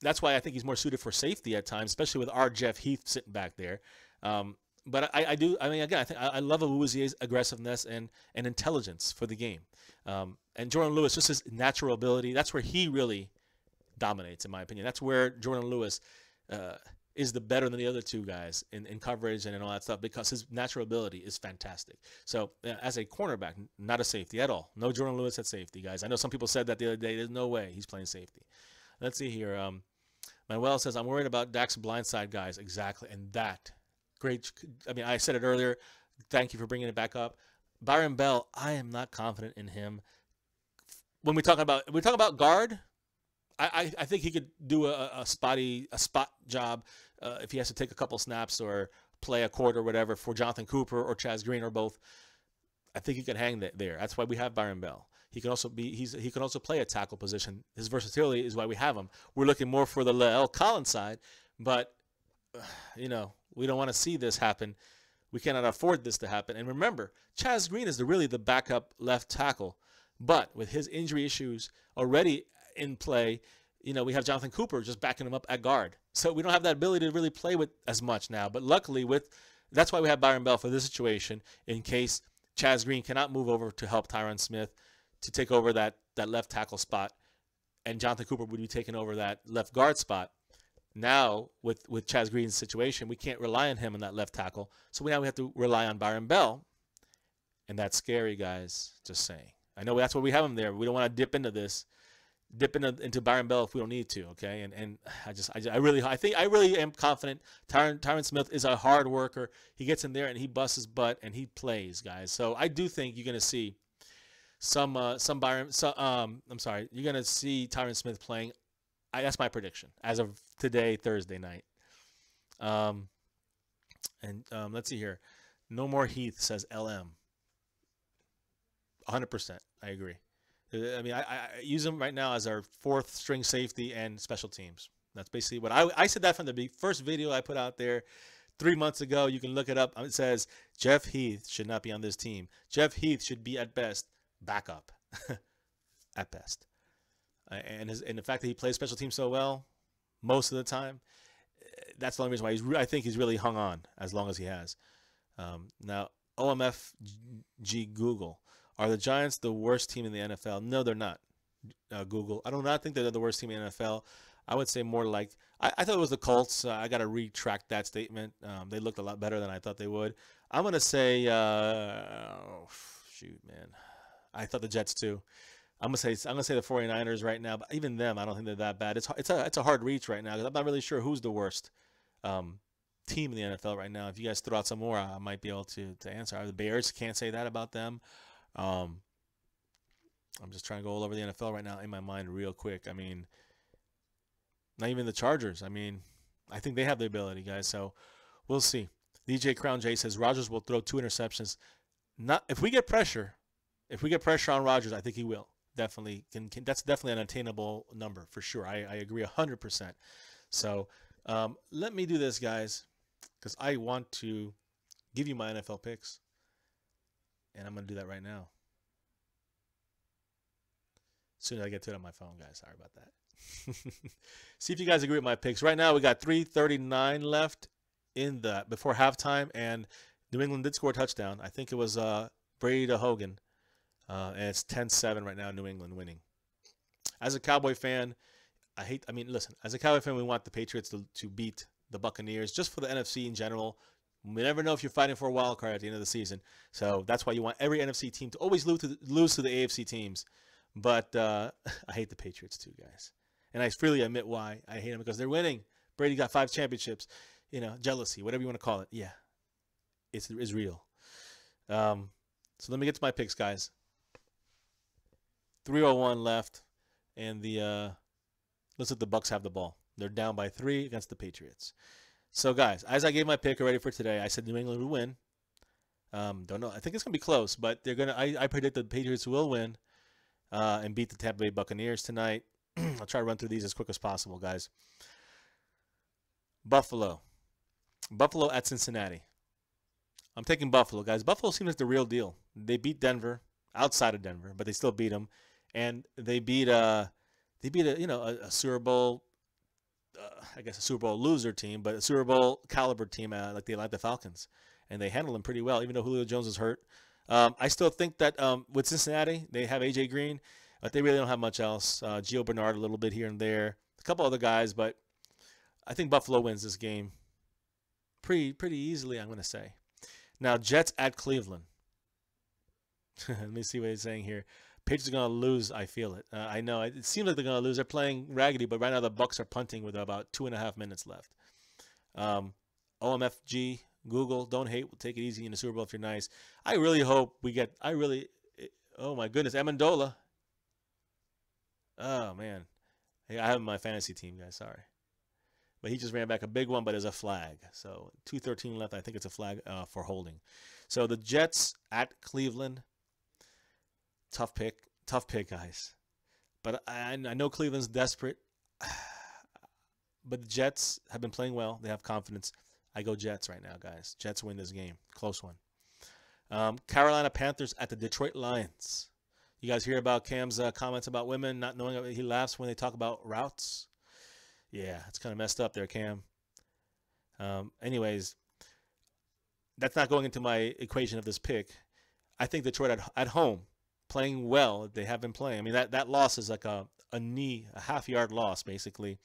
That's why I think he's more suited for safety at times, especially with our Jeff Heath sitting back there. But I love Awuzie's aggressiveness and intelligence for the game. And Jordan Lewis, just his natural ability, that's where he really dominates, in my opinion. That's where Jordan Lewis is the better than the other two guys in coverage and in all that stuff, because his natural ability is fantastic. So as a cornerback, not a safety at all. No Jordan Lewis at safety, guys. I know some people said that the other day. There's no way he's playing safety. Let's see here. Manuel says, I'm worried about Dak's blindside guys. Exactly. And that, great. I mean, I said it earlier. Thank you for bringing it back up. Byron Bell, I am not confident in him. When we talk about guard, I think he could do a spot job if he has to take a couple snaps or play a quarter or whatever for Jonathan Cooper or Chaz Green or both. I think he can hang there. That's why we have Byron Bell. He can also play a tackle position. His versatility is why we have him. We're looking more for the Lael Collins side, but we don't want to see this happen. We cannot afford this to happen. And remember, Chaz Green is really the backup left tackle, but with his injury issues already in play, we have Jonathan Cooper just backing him up at guard. So we don't have that ability to really play with as much now. But luckily, that's why we have Byron Bell for this situation, in case Chaz Green cannot move over to help Tyron Smith to take over that left tackle spot, and Jonathan Cooper would be taking over that left guard spot. Now, with Chaz Green's situation, we can't rely on him in that left tackle. So now we have to rely on Byron Bell, and that's scary, guys. Just saying. I know that's why we have him there. We don't want to dip into Byron Bell if we don't need to, okay? And I really am confident Tyron Smith is a hard worker. He gets in there and he busts his butt and he plays, guys. So I do think you're going to see you're going to see Tyron Smith playing. That's my prediction as of today, Thursday night. Let's see here. No more Heath, says LM. 100%. I agree. I mean, I use him right now as our fourth string safety and special teams. That's basically what I said that from the first video I put out there 3 months ago. You can look it up. It says Jeff Heath should not be on this team. Jeff Heath should be at best backup, at best. And the fact that he plays special teams so well most of the time, that's the only reason why I think he's really hung on as long as he has. Now, OMFG Google. Are the Giants the worst team in the NFL? No, they're not, Google. I do not think they're the worst team in the NFL. I would say more like I thought it was the Colts. I got to retract that statement. They looked a lot better than I thought they would. I'm going to say, shoot, man. I thought the Jets too. I'm gonna say the 49ers right now, but even them, I don't think they're that bad. It's a hard reach right now because I'm not really sure who's the worst team in the NFL right now. If you guys throw out some more, I might be able to answer. The Bears, can't say that about them. I'm just trying to go all over the NFL right now in my mind real quick. I mean, not even the Chargers. I mean, I think they have the ability, guys. So we'll see. DJ Crown J says Rodgers will throw 2 interceptions. Not if we get pressure. If we get pressure on Rodgers, I think he will. Definitely that's definitely an attainable number for sure. I agree 100%. So let me do this, guys, because I want to give you my NFL picks, and I'm going to do that right now. As soon as I get to it on my phone, guys. Sorry about that. See if you guys agree with my picks. Right now, we got 3:39 left in the before halftime, and New England did score a touchdown. I think it was Brady to Hogan, and it's 10-7 right now. New England winning. As a Cowboy fan, listen. As a Cowboy fan, we want the Patriots to beat the Buccaneers just for the NFC in general. We never know if you're fighting for a wild card at the end of the season, so that's why you want every NFC team to always lose to the AFC teams. But I hate the Patriots too, guys. And I freely admit why I hate them, because they're winning. Brady got 5 championships. Jealousy, whatever you want to call it. Yeah, it's real. So let me get to my picks, guys. 3:01 left, and looks like the Bucs have the ball. They're down by 3 against the Patriots. So, guys, as I gave my pick already for today, I said New England would win. Don't know. I think it's gonna be close, but they're gonna. I predict the Patriots will win. And beat the Tampa Bay Buccaneers tonight. I'll try to run through these as quick as possible, guys. Buffalo at Cincinnati. I'm taking Buffalo, guys. Buffalo seems like the real deal. They beat Denver, outside of Denver, but they still beat them, and they beat a Super Bowl, I guess a Super Bowl loser team, but a Super Bowl caliber team like the Atlanta Falcons, and they handled them pretty well, even though Julio Jones is hurt. I still think that with Cincinnati, they have A.J. Green, but they really don't have much else. Gio Bernard a little bit here and there. A couple other guys, but I think Buffalo wins this game pretty easily, I'm going to say. Now, Jets at Cleveland. Let me see what he's saying here. Patriots are going to lose. I feel it. I know. It seems like they're going to lose. They're playing raggedy, but right now the Bucs are punting with about 2.5 minutes left. OMFG. Google, don't hate. We'll take it easy in the Super Bowl if you're nice. I really hope we get. Oh my goodness, Amendola. Oh man, hey, I have him in my fantasy team, guys. Sorry, but he just ran back a big one, but as a flag. So 2:13 left. I think it's a flag for holding. So the Jets at Cleveland. Tough pick, guys. But I know Cleveland's desperate. But the Jets have been playing well. They have confidence. I go Jets right now, guys. Jets win this game. Close one. Carolina Panthers at the Detroit Lions. You guys hear about Cam's comments about women not knowing he laughs when they talk about routes? Yeah, it's kind of messed up there, Cam. Anyways, that's not going into my equation of this pick. I think Detroit at home, playing well. They have been playing. I mean, that loss is like a half-yard loss, basically,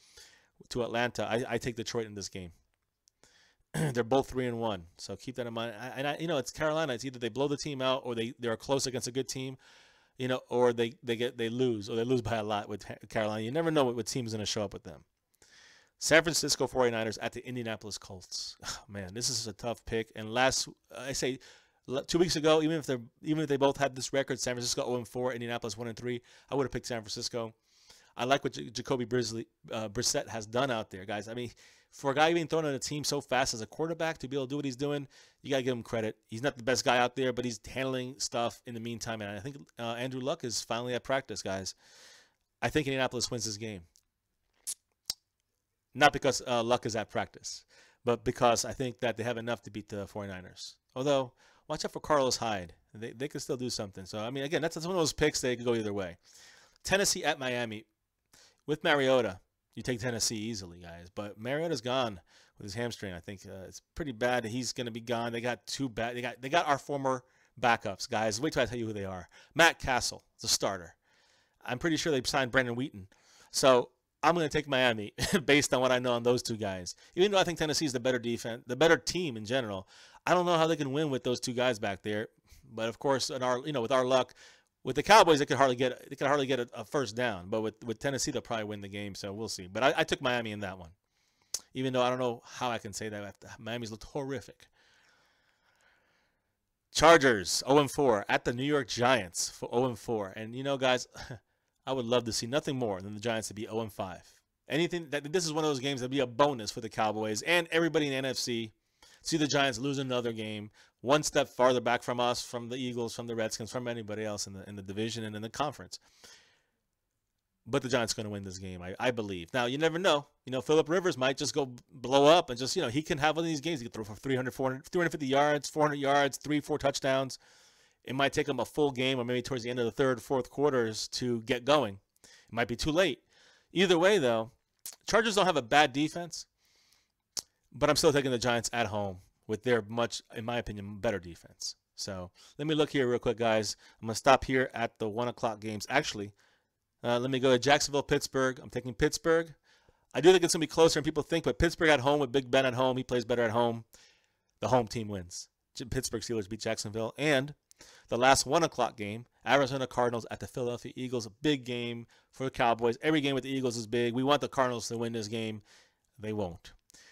to Atlanta. I take Detroit in this game. They're both 3-1, so keep that in mind. It's Carolina. It's either they blow the team out, or they're close against a good team, or they lose, or they lose by a lot with Carolina. You never know what team is going to show up with them. San Francisco 49ers at the Indianapolis Colts. Oh, man, this is a tough pick. And I say 2 weeks ago, even if they both had this record, San Francisco 0-4, Indianapolis 1-3, I would have picked San Francisco. I like what Jacoby Brissett has done out there, guys. I mean, for a guy being thrown on a team so fast as a quarterback to be able to do what he's doing, you got to give him credit. He's not the best guy out there, but he's handling stuff in the meantime. And I think Andrew Luck is finally at practice, guys. I think Indianapolis wins this game. Not because Luck is at practice, but because I think that they have enough to beat the 49ers. Although, watch out for Carlos Hyde. They can still do something. So, I mean, again, that's one of those picks that could go either way. Tennessee at Miami. With Mariota, you take Tennessee easily, guys. But Mariota's gone with his hamstring. I think it's pretty bad that he's going to be gone. They got two bad. They got our former backups, guys. Wait till I tell you who they are. Matt Castle, the starter. I'm pretty sure they signed Brandon Wheaton. So I'm going to take Miami based on what I know on those two guys. Even though I think Tennessee's the better defense, the better team in general, I don't know how they can win with those two guys back there. But of course, with our luck. With the Cowboys, they could hardly get a first down. But with Tennessee, they'll probably win the game. So we'll see. But I took Miami in that one, even though I don't know how I can say that. Miami's looked horrific. Chargers 0-4 at the New York Giants for 0-4. And guys, I would love to see nothing more than the Giants to be 0-5. Anything that this is one of those games that'd be a bonus for the Cowboys and everybody in the NFC. See the Giants lose another game, one step farther back from us, from the Eagles, from the Redskins, from anybody else in the division and in the conference. But the Giants are going to win this game, I believe. Now, you never know. Phillip Rivers might just go blow up and just, he can have one of these games. He can throw for 300, 400, 350 yards, 400 yards, 3-4 touchdowns. It might take him a full game or maybe towards the end of the third, fourth quarters to get going. It might be too late. Either way, though, Chargers don't have a bad defense, but I'm still taking the Giants at home with their much, in my opinion, better defense. So let me look here real quick, guys. I'm going to stop here at the 1 o'clock games. Actually, let me go to Jacksonville, Pittsburgh. I'm taking Pittsburgh. I do think it's going to be closer than people think, but Pittsburgh at home with Big Ben at home. He plays better at home. The home team wins. Pittsburgh Steelers beat Jacksonville. And the last 1 o'clock game, Arizona Cardinals at the Philadelphia Eagles. A big game for the Cowboys. Every game with the Eagles is big. We want the Cardinals to win this game. They won't.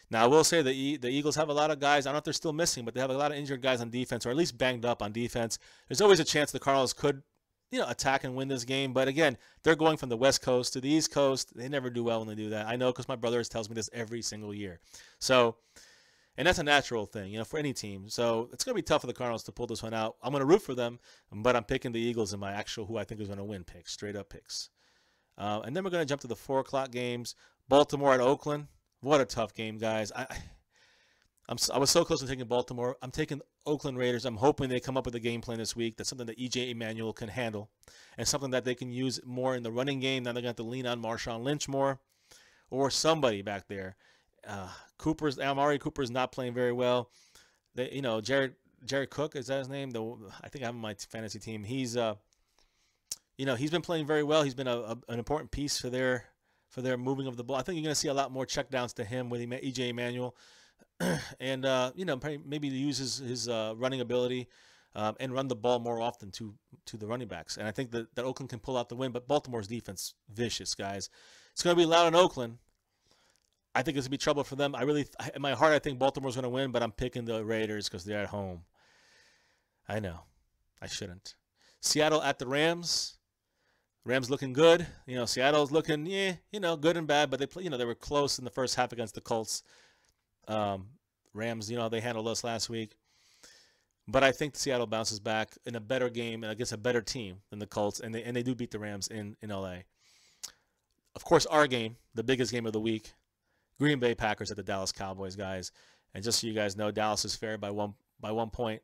Now, I will say the Eagles have a lot of guys. I don't know if they're still missing, but they have a lot of injured guys on defense, or at least banged up on defense. There's always a chance the Cardinals could attack and win this game. But again, they're going from the West Coast to the East Coast. They never do well when they do that. I know because my brother tells me this every single year. So, and that's a natural thing, for any team. So it's going to be tough for the Cardinals to pull this one out. I'm going to root for them, but I'm picking the Eagles in my actual who I think is going to win picks, straight up picks. And then we're going to jump to the 4 o'clock games. Baltimore at Oakland. What a tough game, guys. I was so close to taking Baltimore. I'm taking Oakland Raiders. I'm hoping they come up with a game plan this week. That's something that E.J. Emanuel can handle and something that they can use more in the running game. Now they're going to have to lean on Marshawn Lynch more or somebody back there. Amari Cooper's not playing very well. Jared Cook, is that his name? I think I have him on my fantasy team. He's he's been playing very well. He's been an important piece for their moving of the ball. I think you're going to see a lot more checkdowns to him with E.J. Emanuel. And maybe use his running ability and run the ball more often to the running backs. And I think that Oakland can pull out the win, but Baltimore's defense, vicious, guys. It's going to be loud in Oakland. I think it's going to be trouble for them. In my heart, I think Baltimore's going to win, but I'm picking the Raiders because they're at home. I know. I shouldn't. Seattle at the Rams. Rams looking good. Seattle's looking, good and bad, but they were close in the first half against the Colts. Rams, they handled us last week. But I think Seattle bounces back in a better game and against a better team than the Colts, and they do beat the Rams in L.A. Of course, our game, the biggest game of the week, Green Bay Packers at the Dallas Cowboys, guys. And just so you guys know, Dallas is favored by one point,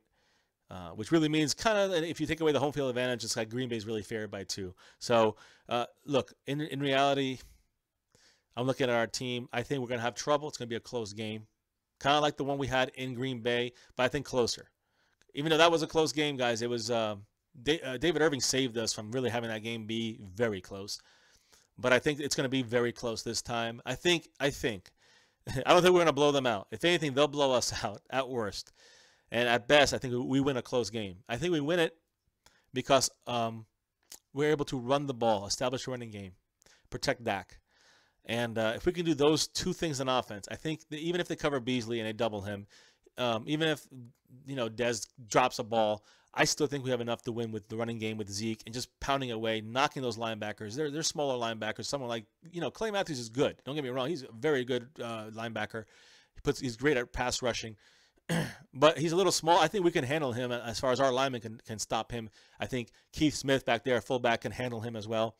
which really means kind of, if you take away the home field advantage, it's like Green Bay is really favored by 2. So, look, in reality, I'm looking at our team. I think we're going to have trouble. It's going to be a close game, kind of like the one we had in Green Bay, but I think closer. Even though that was a close game, guys, it was David Irving saved us from really having that game be very close. But I think it's going to be very close this time. I think. I don't think we're going to blow them out. If anything, they'll blow us out at worst. And at best, I think we win a close game. I think we win it because we're able to run the ball, establish a running game, protect Dak. And if we can do those 2 things on offense, I think that even if they cover Beasley and they double him, even if Dez drops a ball, I still think we have enough to win with the running game with Zeke and just pounding away, knocking those linebackers. They're smaller linebackers. Someone like Clay Matthews is good. Don't get me wrong; he's a very good linebacker. He's great at pass rushing, but he's a little small. I think we can handle him as far as our linemen can stop him. I think Keith Smith back there, fullback, can handle him as well.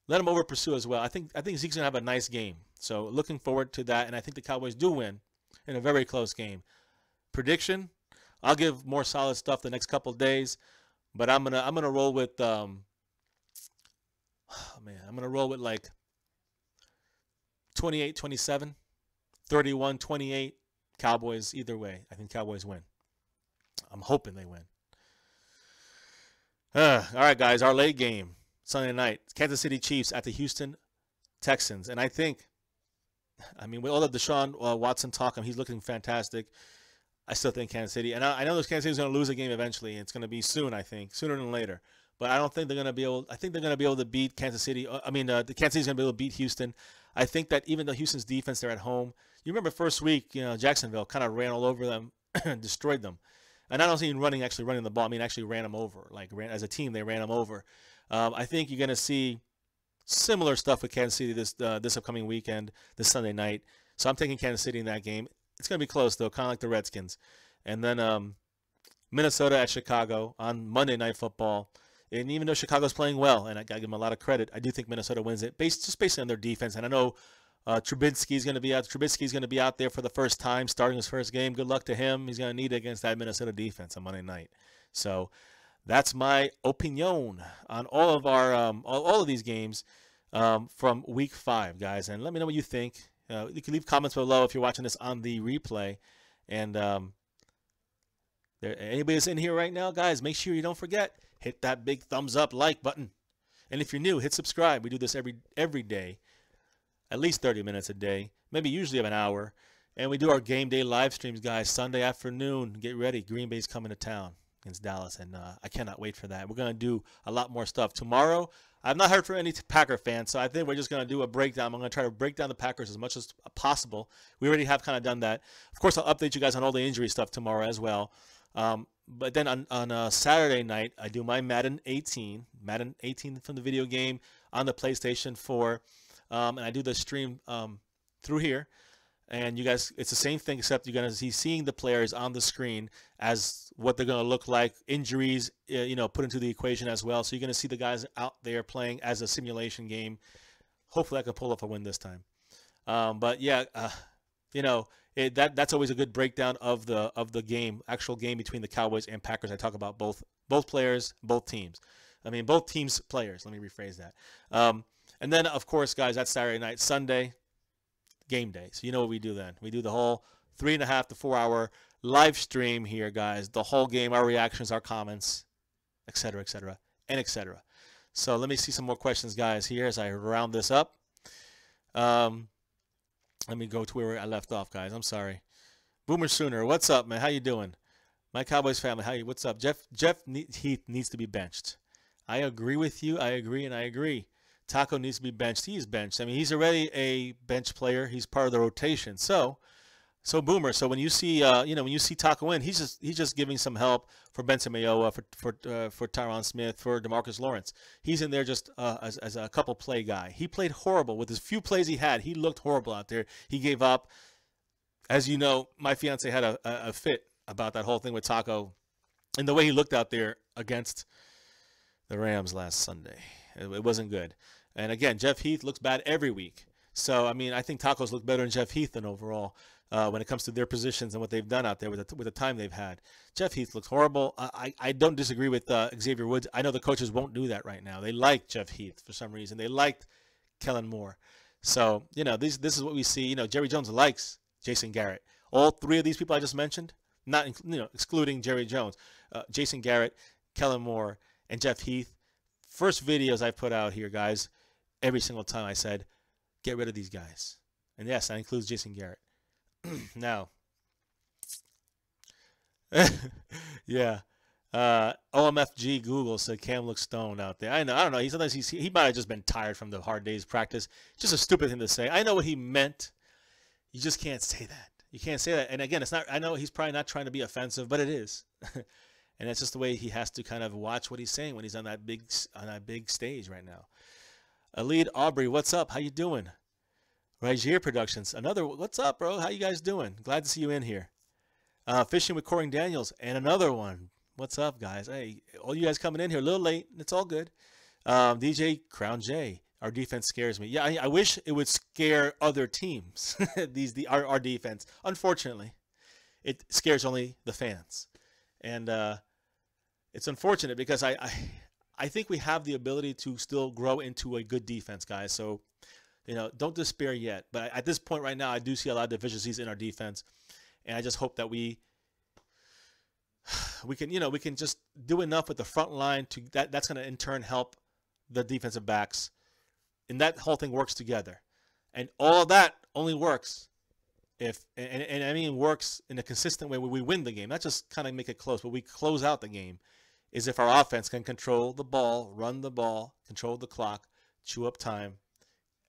Let him over pursue as well. I think Zeke's gonna have a nice game. So looking forward to that, and I think the Cowboys do win in a very close game. Prediction: I'll give more solid stuff the next couple of days, but I'm gonna roll with I'm gonna roll with like 28-27, 31-28. Cowboys either way. I think Cowboys win. I'm hoping they win. All right, guys, our late game Sunday night: Kansas City Chiefs at the Houston Texans, and I think, with all the Deshaun Watson talk, he's looking fantastic. I still think Kansas City, and I know this Kansas City is going to lose a game eventually, and it's going to be soon. I think sooner than later, but I don't think they're going to be able. I think they're going to be able to beat Kansas City. The Kansas City's going to be able to beat Houston. I think that even though Houston's defense, they're at home. You remember first week, Jacksonville kind of ran all over them, destroyed them, and I don't see actually running the ball. Actually ran them over. As a team, they ran them over. I think you're going to see similar stuff with Kansas City this upcoming weekend, this Sunday night. So I'm taking Kansas City in that game. It's going to be close, though, kind of like the Redskins. And then Minnesota at Chicago on Monday Night Football. And even though Chicago's playing well, and I got to give them a lot of credit, I do think Minnesota wins it, just based on their defense. And I know Trubisky's going to be out. Trubisky's going to be out there for the first time, starting his first game. Good luck to him. He's going to need it against that Minnesota defense on Monday night. So that's my opinion on all of our all of these games from Week 5, guys. And let me know what you think. You can leave comments below if you're watching this on the replay. And anybody that's in here right now, guys, make sure you don't forget, hit that big thumbs up like button. And if you're new, hit subscribe. We do this every day, at least 30 minutes a day, maybe usually of an hour. And we do our game day live streams, guys, Sunday afternoon. Get ready. Green Bay's coming to town against Dallas, and I cannot wait for that. We're going to do a lot more stuff. Tomorrow, I've not heard from any Packer fans, so I think we're just going to do a breakdown. I'm going to try to break down the Packers as much as possible. We already have kind of done that. Of course, I'll update you guys on all the injury stuff tomorrow as well. But then on Saturday night, I do my Madden 18 from the video game on the PlayStation 4, and I do the stream through here. And you guys, it's the same thing, except you're going to be seeing the players on the screen as what they're going to look like, injuries, put into the equation as well. So you're going to see the guys out there playing as a simulation game. Hopefully I can pull off a win this time. But yeah, that's always a good breakdown of the game, actual game between the Cowboys and Packers. I talk about both players, both teams. I mean, both teams' players. Let me rephrase that. And then, of course, guys, that's Saturday night. Sunday, game day. So you know what we do then. We do the whole 3.5 to 4 hour live stream here, guys. The whole game, our reactions, our comments, etc., etc., and etc. So let me see some more questions, guys, here as I round this up. Let me go to where I left off, guys. I'm sorry. Boomer Sooner, what's up, man? How you doing? My Cowboys family, what's up? Jeff Heath needs to be benched. I agree with you. I agree, and I agree. Taco needs to be benched. He's benched. I mean, he's already a bench player. He's part of the rotation. So Boomer. So when you see, when you see Taco in, he's just giving some help for Benson Mayowa, for Tyron Smith, for DeMarcus Lawrence. He's in there just as a couple play guy. He played horrible with his few plays he had. He looked horrible out there. He gave up. As you know, my fiance had a fit about that whole thing with Taco, and the way he looked out there against the Rams last Sunday. It wasn't good. And again, Jeff Heath looks bad every week. So, I mean, I think Tacos look better than Jeff Heath than overall when it comes to their positions and what they've done out there with the time they've had. Jeff Heath looks horrible. I don't disagree with Xavier Woods. I know the coaches won't do that right now. They like Jeff Heath for some reason. They liked Kellen Moore. So, this is what we see. Jerry Jones likes Jason Garrett. All three of these people I just mentioned, not excluding Jerry Jones, Jason Garrett, Kellen Moore, and Jeff Heath. First videos I put out here, guys, every single time I said, get rid of these guys. And yes, that includes Jason Garrett. Now, yeah. OMFG Google said Cam looks stoned out there. I don't know. He might have just been tired from the hard day's practice. Just a stupid thing to say. I know what he meant. You just can't say that. You can't say that. And again, it's not. I know he's probably not trying to be offensive, but it is. And that's just the way he has to kind of watch what he's saying when he's on that big stage right now. Alid Aubrey, what's up? How you doing? Ragier Productions, what's up, bro? How you guys doing? Glad to see you in here. Fishing with Coring Daniels, and another one. What's up, guys? Hey, all you guys coming in here a little late. It's all good. DJ Crown J, our defense scares me. Yeah, I wish it would scare other teams. Our defense. Unfortunately, it scares only the fans, and it's unfortunate because I think we have the ability to still grow into a good defense, guys. So, don't despair yet. But at this point right now, I do see a lot of deficiencies in our defense, and I just hope that we can just do enough with the front line to that's going to in turn help the defensive backs, and that whole thing works together. And all of that only works if works in a consistent way where we win the game. Not just kind of make it close, but we close out the game. Is if our offense can control the ball, run the ball, control the clock, chew up time,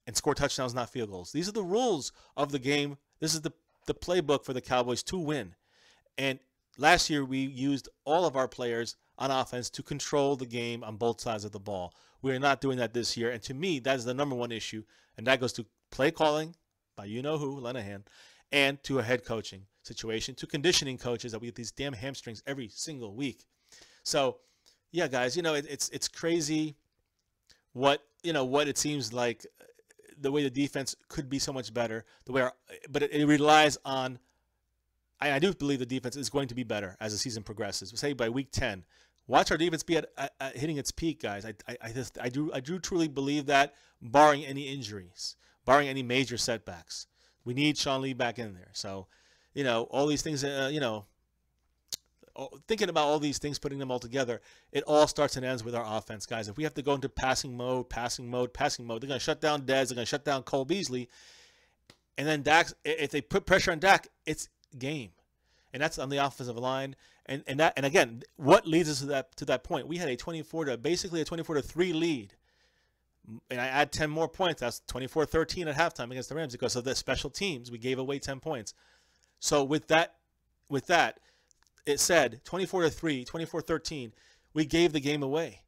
and score touchdowns, not field goals. These are the rules of the game. This is the playbook for the Cowboys to win. And last year we used all of our players on offense to control the game on both sides of the ball. We are not doing that this year. And to me, that is the number one issue. And that goes to play calling by you-know-who, Lenahan, and to a head coaching situation, to conditioning coaches that we get these damn hamstrings every single week. So, yeah, guys, it's crazy what it seems like the way the defense could be so much better, but it relies on. I do believe the defense is going to be better as the season progresses. Say by week 10, watch our defense be at hitting its peak, guys. I do truly believe that, barring any injuries, barring any major setbacks. We need Sean Lee back in there. So, all these things, thinking about all these things, putting them all together, it all starts and ends with our offense, guys. If we have to go into passing mode, they're going to shut down Dez, they're going to shut down Cole Beasley, and then Dak, if they put pressure on Dak, it's game. And that's on the offensive line. And again, what leads us to that point? We had basically a 24-3 lead. And I add 10 more points. That's 24-13 at halftime against the Rams because of the special teams. We gave away 10 points. So with that, it said 24-3, 24-13. We gave the game away.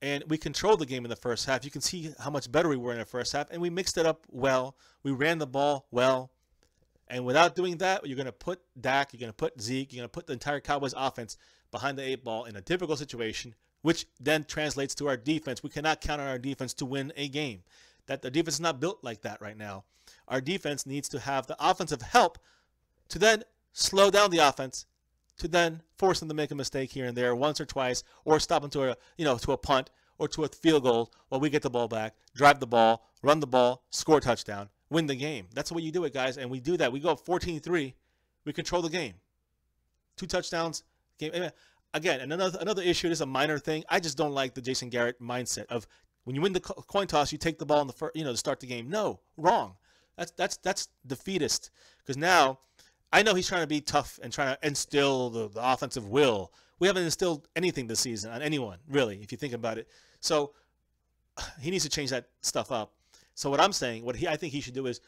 And we controlled the game in the first half. You can see how much better we were in the first half. And we mixed it up well. We ran the ball well. And without doing that, you're going to put Dak, you're going to put Zeke, you're going to put the entire Cowboys offense behind the 8 ball in a difficult situation, which then translates to our defense. We cannot count on our defense to win a game. That the defense is not built like that right now. Our defense needs to have the offensive help to then slow down the offense, to then force them to make a mistake here and there once or twice, or stop them to a punt or to a field goal while we get the ball back, drive the ball, run the ball, score a touchdown, win the game. That's the way you do it, guys. And we do that. We go up 14-3. We control the game. 2 touchdowns. Game. Again, and another issue, this is a minor thing. I just don't like the Jason Garrett mindset of when you win the coin toss, you take the ball in the first, to start the game. No, wrong. That's defeatist. Because now I know he's trying to be tough and trying to instill the offensive will. We haven't instilled anything this season on anyone, really, if you think about it. So he needs to change that stuff up. So what I'm saying, I think he should do is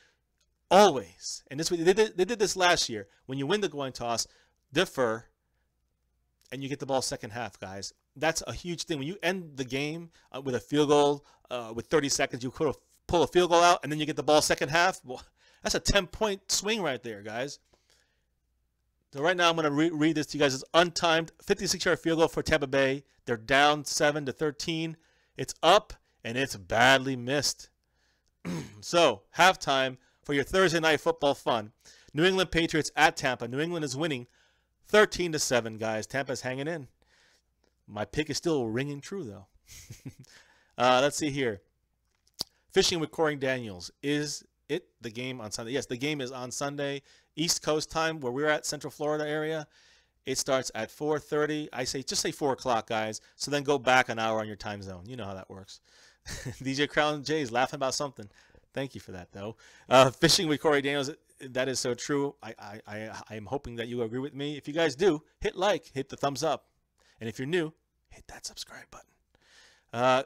always, and they did this last year, when you win the coin toss, defer, and you get the ball second half, guys. That's a huge thing. When you end the game with a field goal, with 30 seconds, you pull a field goal out, and then you get the ball second half. Well, that's a 10-point swing right there, guys. So right now I'm going to read this to you guys. It's untimed 56-yard field goal for Tampa Bay. They're down 7-13. It's up, and it's badly missed. So, halftime for your Thursday night football fun. New England Patriots at Tampa. New England is winning 13-7, guys. Tampa's hanging in. My pick is still ringing true, though. Let's see here. Fishing with Corey Daniels. Is it the game on Sunday? Yes, the game is on Sunday, East Coast time, where we're at, Central Florida area. It starts at 4:30. Just say 4 o'clock, guys. So then go back an hour on your time zone. You know how that works. DJ Crown J's laughing about something. Thank you for that, though. Fishing with Corey Daniels, that is so true. I'm hoping that you agree with me. If you guys do, hit like, hit the thumbs up. And if you're new, hit that subscribe button.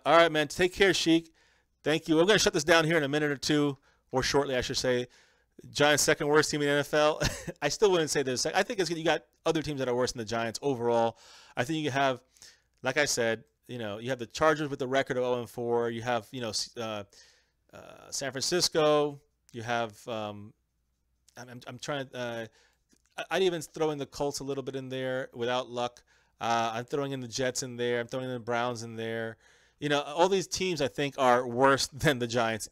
All right, man. Take care, Sheik. Thank you. We're going to shut this down here in a minute or two, or shortly, I should say. Giants' second worst team in the NFL. I still wouldn't say this. I think you got other teams that are worse than the Giants overall. I think you have, like I said, you have the Chargers with the record of 0-4. You have, San Francisco. You have, I'm trying to, I'd even throw in the Colts a little bit in there without luck. I'm throwing in the Jets in there. I'm throwing in the Browns in there. All these teams I think are worse than the Giants,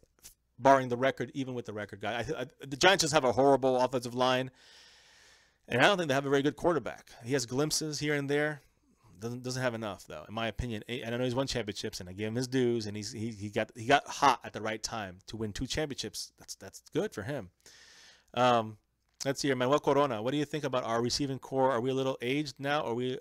barring the record, even with the record guy. The Giants just have a horrible offensive line, and I don't think they have a very good quarterback. He has glimpses here and there. Doesn't have enough, though, in my opinion. And I know he's won championships, and I give him his dues, and he got hot at the right time to win 2 championships. That's good for him. Let's see here, Manuel Corona. What do you think about our receiving core? Are we a little aged now, or are we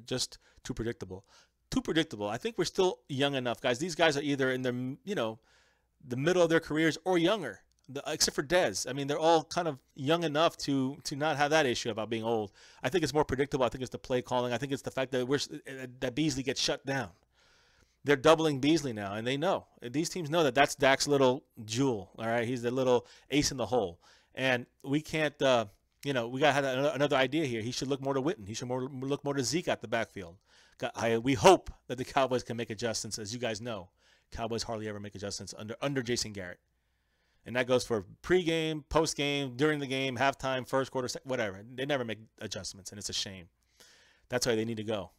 just too predictable? Too predictable. I think we're still young enough, guys. These guys are either in their, the middle of their careers or younger, except for Dez. I mean, they're all kind of young enough to not have that issue about being old. I think it's more predictable. I think it's the play calling. I think it's the fact that Beasley gets shut down. They're doubling Beasley now, and they know. These teams know that's Dak's little jewel, all right? He's the little ace in the hole. And we can't We got to have another idea here. He should look more to Witten. He should look more to Zeke at the backfield. We hope that the Cowboys can make adjustments. As you guys know, Cowboys hardly ever make adjustments under Jason Garrett. And that goes for pregame, postgame, during the game, halftime, first quarter, whatever. They never make adjustments, and it's a shame. That's why they need to go.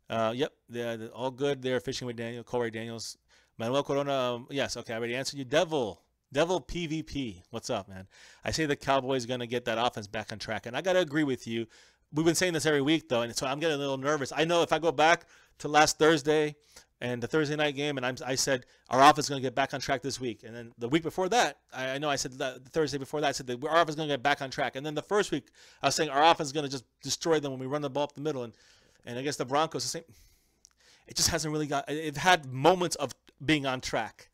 Yep, they're all good there. Fishing with Corey Daniels. Manuel Corona, yes, okay, I already answered you. Devil PvP, what's up, man? I say the Cowboys are going to get that offense back on track, and I got to agree with you. We've been saying this every week, though, and so I'm getting a little nervous. I know if I go back to last Thursday and the Thursday night game, and I said our offense is going to get back on track this week. And then the week before that, I know I said the Thursday before that, I said that our offense is going to get back on track. And then the first week, I was saying our offense is going to just destroy them when we run the ball up the middle. And I guess the Broncos, the same. It just hasn't really got – it had moments of being on track,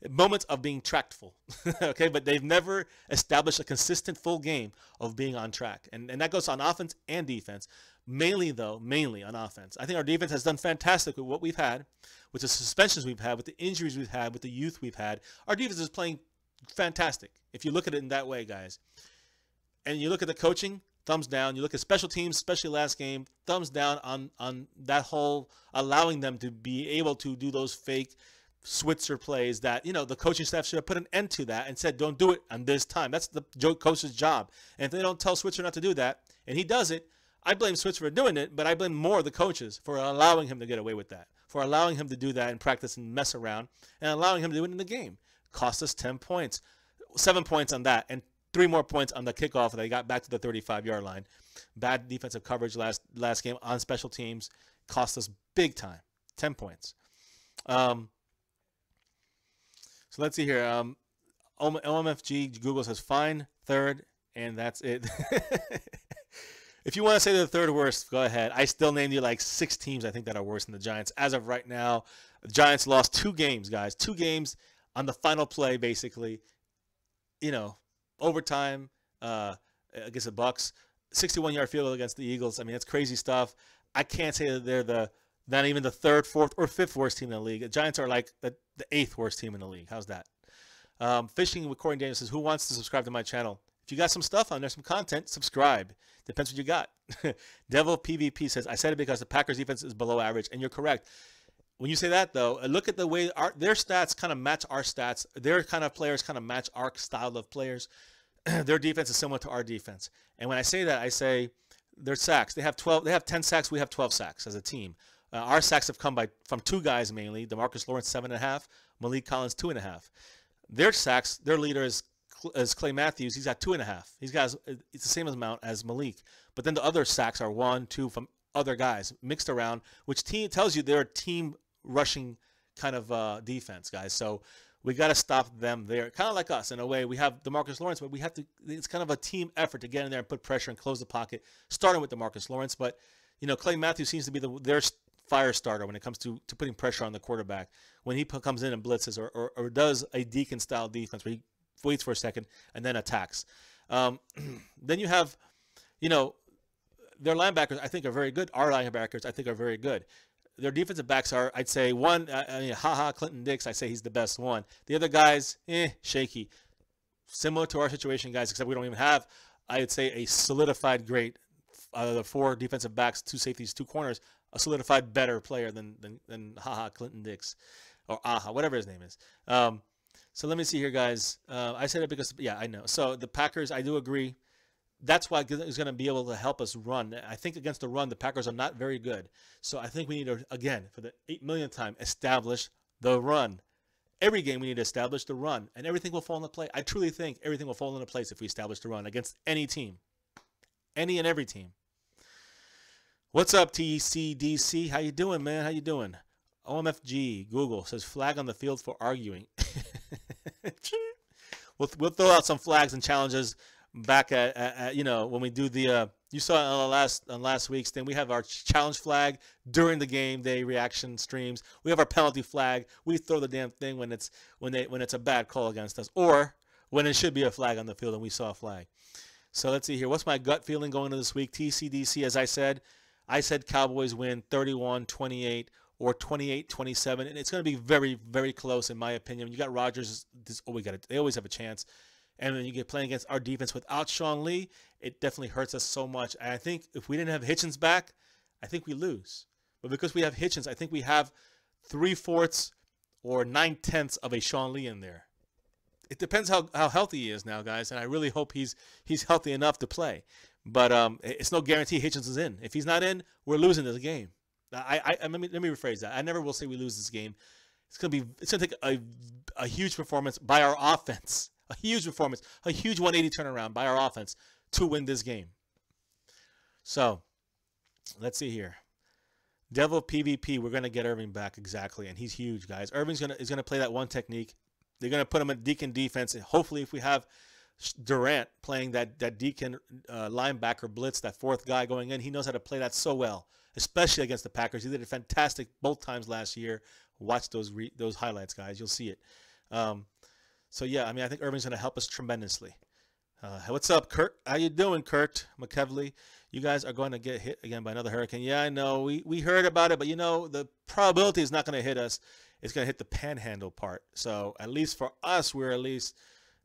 moments of being tractful, okay? But they've never established a consistent full game of being on track. And that goes on offense and defense. Mainly on offense. I think our defense has done fantastic with what we've had, with the suspensions we've had, with the injuries we've had, with the youth we've had. Our defense is playing fantastic, if you look at it in that way, guys. And you look at the coaching, thumbs down. You look at special teams, especially last game, thumbs down on that whole allowing them to be able to do those fake Switzer plays that, the coaching staff should have put an end to that and said, don't do it on this time. That's the coach's job. And if they don't tell Switzer not to do that, and he does it, I blame Switzer for doing it, but I blame more the coaches for allowing him to get away with that, for allowing him to do that in practice and mess around, and allowing him to do it in the game. Cost us 10 points, 7 points on that, and 3 more points on the kickoff that they got back to the 35-yard line. Bad defensive coverage last game on special teams cost us big time, 10 points. So let's see here. OMFG Google says fine, third, and that's it. If you want to say they're the third worst, go ahead. I still named you like 6 teams I think that are worse than the Giants. As of right now, the Giants lost 2 games, guys. 2 games on the final play, basically. Overtime against the Bucks. 61-yard field goal against the Eagles. I mean, that's crazy stuff. I can't say that they're not even the 3rd, 4th, or 5th worst team in the league. The Giants are like the 8th worst team in the league. How's that? Fishing with Corey Daniels says, who wants to subscribe to my channel? If you got some stuff on there, some content, subscribe. Depends what you got. Devil PvP says, I said it because the Packers defense is below average, and you're correct. When you say that, though, look at the way their stats kind of match our stats. Their kind of players kind of match our style of players. Their defense is similar to our defense. And when I say that, I say their sacks. They have 10 sacks. We have 12 sacks as a team. Our sacks have come from 2 guys mainly. DeMarcus Lawrence 7.5, Malik Collins 2.5. Their sacks, their leader is Clay Matthews. He's got 2.5. It's the same amount as Malik. But then the other sacks are 1, 2 from other guys mixed around, which tells you they're a team rushing kind of defense, guys. So we got to stop them there. Kind of like us in a way. We have DeMarcus Lawrence, but we have to. It's kind of a team effort to get in there and put pressure and close the pocket, starting with DeMarcus Lawrence. But Clay Matthews seems to be their fire starter when it comes to putting pressure on the quarterback. When he comes in and blitzes or does a Deacon style defense where he waits for a second and then attacks. Then you have, their linebackers I think are very good. Our linebackers I think are very good. Their defensive backs are, I'd say, one, Clinton Dix, I say he's the best one. The other guys, shaky. Similar to our situation, guys, except we don't even have, I would say, a solidified great, the 4 defensive backs, 2 safeties, 2 corners, a solidified better player than Clinton Dix, or whatever his name is. So let me see here, guys. I said it because, I know. So the Packers, I do agree. That's why is going to be able to help us run. I think against the run, the Packers are not very good. So I think we need to, again, for the 8 millionth time, establish the run. Every game we need to establish the run, and everything will fall into place. I truly think everything will fall into place if we establish the run against any team. Any and every team. What's up, TCDC? How you doing, man? How you doing? OMFG, Google, says flag on the field for arguing. We'll throw out some flags and challenges back at when we do the you saw on last week's thing. We have our challenge flag during the game day reaction streams. We have our penalty flag. We throw the damn thing when it's a bad call against us, or when it should be a flag on the field and we saw a flag. So let's see here. What's my gut feeling going into this week? TCDC, as I said Cowboys win 31-28 or 28-27, and it's going to be very, very close in my opinion. You got Rodgers. They always have a chance. And when you get playing against our defense without Sean Lee, it definitely hurts us so much. And I think if we didn't have Hitchens back, I think we lose. But because we have Hitchens, I think we have 3/4 or 9/10 of a Sean Lee in there. It depends how healthy he is now, guys, and I really hope he's healthy enough to play. But it's no guarantee Hitchens is in. If he's not in, we're losing this game. Let me rephrase that. I never will say we lose this game. It's gonna take a huge performance by our offense, a huge performance, a huge 180 turnaround by our offense to win this game. So let's see here. Devil PvP, we're gonna get Irving back exactly, and he's huge, guys. Irving's gonna play that one technique. They're gonna put him in Deacon defense, and hopefully, if we have Durant playing that Deacon linebacker blitz, that fourth guy going in, he knows how to play that so well, especially against the Packers. He did it fantastic both times last year. Watch those highlights, guys. You'll see it. So yeah, I mean, I think Irving's gonna help us tremendously. What's up, Kurt? How you doing, Kurt McKevley? You guys are going to get hit again by another hurricane. Yeah, I know. We heard about it, but you know, the probability is not going to hit us. It's going to hit the panhandle part. So at least for us, we're at least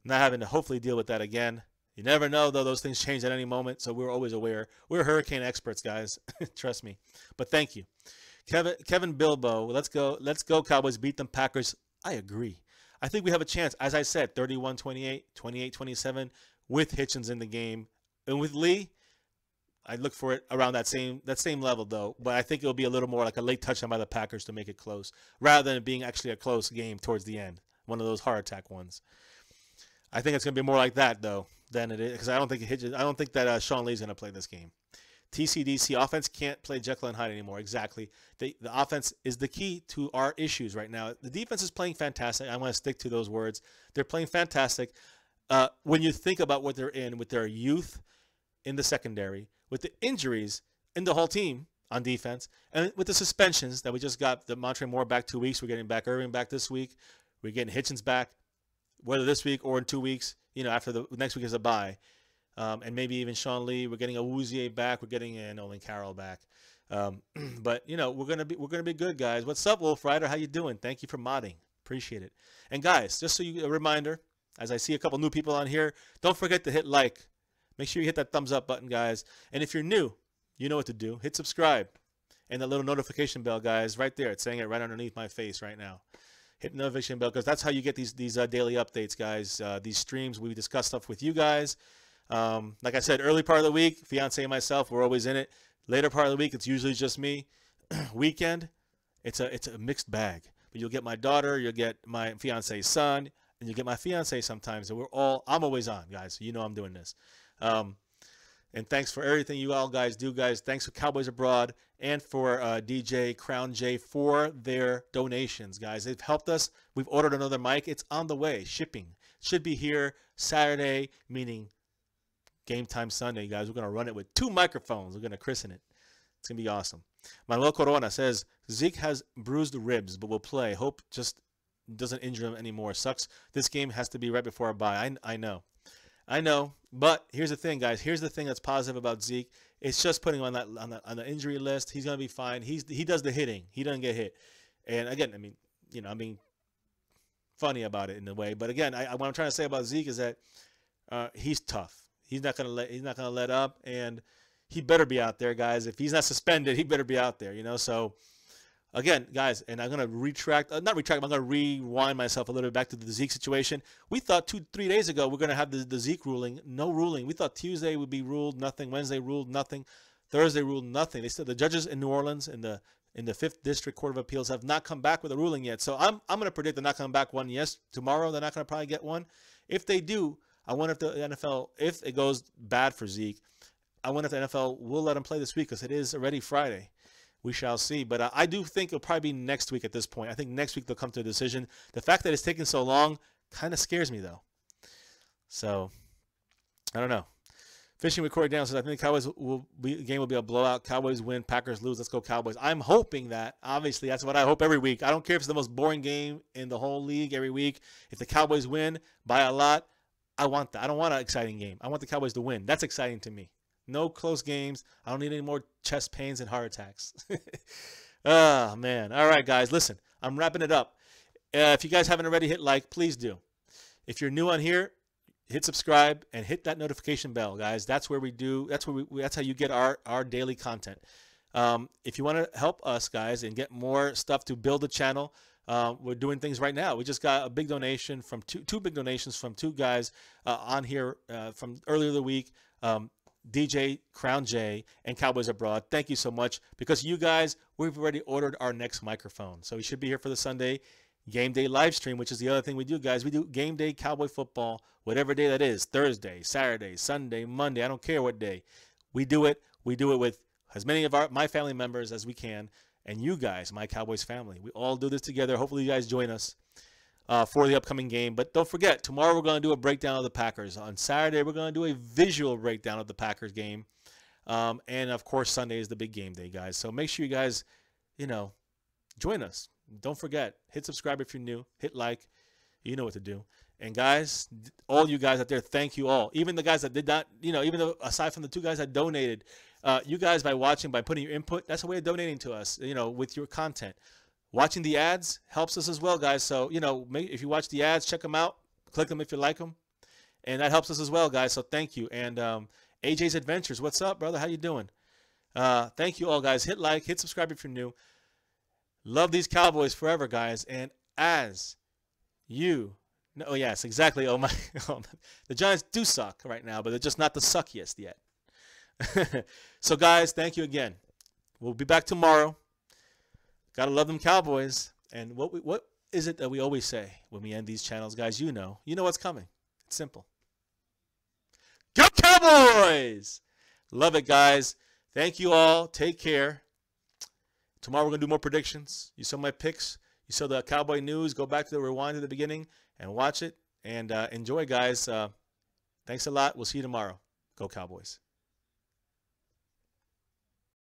not having to hopefully deal with that again. You never know, though. Those things change at any moment, so we're always aware. We're hurricane experts, guys. Trust me. But thank you. Kevin Bilbo, let's go Cowboys, beat them Packers. I agree. I think we have a chance. As I said, 31-28, 28-27 with Hitchens in the game. And with Lee, I look for it around that same level, though. But I think it'll be a little more like a late touchdown by the Packers to make it close, rather than it being actually a close game towards the end, one of those heart attack ones. I think it's going to be more like that, though, than it is, because I don't think that Sean Lee's going to play this game. TCDC, offense can't play Jekyll and Hyde anymore. Exactly. The offense is the key to our issues right now. The defense is playing fantastic. I'm going to stick to those words. They're playing fantastic. When you think about what they're in with their youth in the secondary, with the injuries in the whole team on defense, and with the suspensions that we just got, the Montre Moore back 2 weeks. We're getting back Irving back this week. We're getting Hitchens back, whether this week or in 2 weeks, after the next week is a bye. And maybe even Sean Lee. We're getting Awuzie back. We're getting Nolan Carroll back. But we're gonna be good, guys. What's up, Wolf Rider? How you doing? Thank you for modding. Appreciate it. And guys, just so a reminder, as I see a couple new people on here, don't forget to hit like. Make sure you hit that thumbs up button, guys. And if you're new, you know what to do. Hit subscribe and that little notification bell, guys, right there. It's saying it right underneath my face right now. Hit the notification bell because that's how you get these daily updates, guys. These streams, we discuss stuff with you guys. Like I said, early part of the week, fiance and myself, we're always in it. Later part of the week, it's usually just me. Weekend, it's a mixed bag. But you'll get my daughter, you'll get my fiance's son, and you get my fiance sometimes. And I'm always on, guys. So you know I'm doing this. And thanks for everything you all guys do, guys. Thanks for Cowboys Abroad and for DJ Crown J for their donations, guys. They've helped us. We've ordered another mic. It's on the way. Shipping should be here Saturday, meaning Game Time Sunday, guys. We're going to run it with 2 microphones. We're going to christen it. It's going to be awesome. Manuel Corona says, Zeke has bruised ribs, but will play. Hope just doesn't injure him anymore. Sucks. This game has to be right before a bye. I know. But here's the thing, guys. Here's the thing that's positive about Zeke. It's just putting him on the injury list. He's going to be fine. He does the hitting. He doesn't get hit. And again, I mean, I'm being funny about it in a way. But again, what I'm trying to say about Zeke is that he's tough. He's not gonna let up, and he better be out there, guys. If he's not suspended, he better be out there. So again, guys, and I'm gonna I'm gonna rewind myself a little bit back to the Zeke situation. We thought 2-3 days ago we're gonna have the Zeke ruling. No ruling. We thought Tuesday would be ruled nothing. Wednesday ruled nothing. Thursday ruled nothing. They said the judges in New Orleans in the 5th District Court of Appeals have not come back with a ruling yet. So I'm gonna predict they're not coming back one. Yes, tomorrow they're not gonna probably get one. If they do, I wonder if the NFL, if it goes bad for Zeke, I wonder if the NFL will let him play this week because it is already Friday. We shall see. But I do think it'll probably be next week at this point. I think next week they'll come to a decision. The fact that it's taking so long kind of scares me, though. So, I don't know. Fishing with Corey Down says, I think the Cowboys game will be a blowout. Cowboys win, Packers lose. Let's go Cowboys. I'm hoping that. Obviously, that's what I hope every week. I don't care if it's the most boring game in the whole league every week. If the Cowboys win by a lot, I want that. I don't want an exciting game. I want the Cowboys to win. That's exciting to me. No close games. I don't need any more chest pains and heart attacks. Oh, man. All right, guys. Listen, I'm wrapping it up. If you guys haven't already hit like, please do. If you're new on here, hit subscribe and hit that notification bell, guys. That's where we do. That's how you get our daily content. If you want to help us, guys, and get more stuff to build the channel, we're doing things right now. We just got a big donation from two big donations from two guys on here from earlier the week. DJ Crown J and Cowboys Abroad. Thank you so much. Because you guys, we've already ordered our next microphone. So we should be here for the Sunday game day live stream, which is the other thing we do, guys. We do game day Cowboy football, whatever day that is, Thursday, Saturday, Sunday, Monday. I don't care what day. We do it. We do it with as many of my family members as we can. And you guys, my Cowboys family. We all do this together. Hopefully you guys join us for the upcoming game. But don't forget, tomorrow we're going to do a breakdown of the Packers. On Saturday, we're going to do a visual breakdown of the Packers game. And, of course, Sunday is the big game day, guys. So make sure you guys, join us. Don't forget, hit subscribe if you're new. Hit like. You know what to do. And, guys, all you guys out there, thank you all. Even the guys that did not, even though aside from the two guys that donated, you guys, by watching, by putting your input, that's a way of donating to us, with your content. Watching the ads helps us as well, guys. So, if you watch the ads, check them out. Click them if you like them. And that helps us as well, guys. So thank you. And AJ's Adventures, what's up, brother? How you doing? Thank you all, guys. Hit like, hit subscribe if you're new. Love these Cowboys forever, guys. And as you know, yes, exactly. Oh, my. The Giants do suck right now, but they're just not the suckiest yet. So, guys, thank you again. We'll be back tomorrow. Gotta love them Cowboys. And what is it that we always say when we end these channels, guys? You know what's coming. It's simple. Go Cowboys! Love it, guys. Thank you all. Take care. Tomorrow we're gonna do more predictions. You saw my picks. You saw the Cowboy news. Go back to the rewind to the beginning and watch it. And enjoy, guys. Thanks a lot. We'll see you tomorrow. Go Cowboys.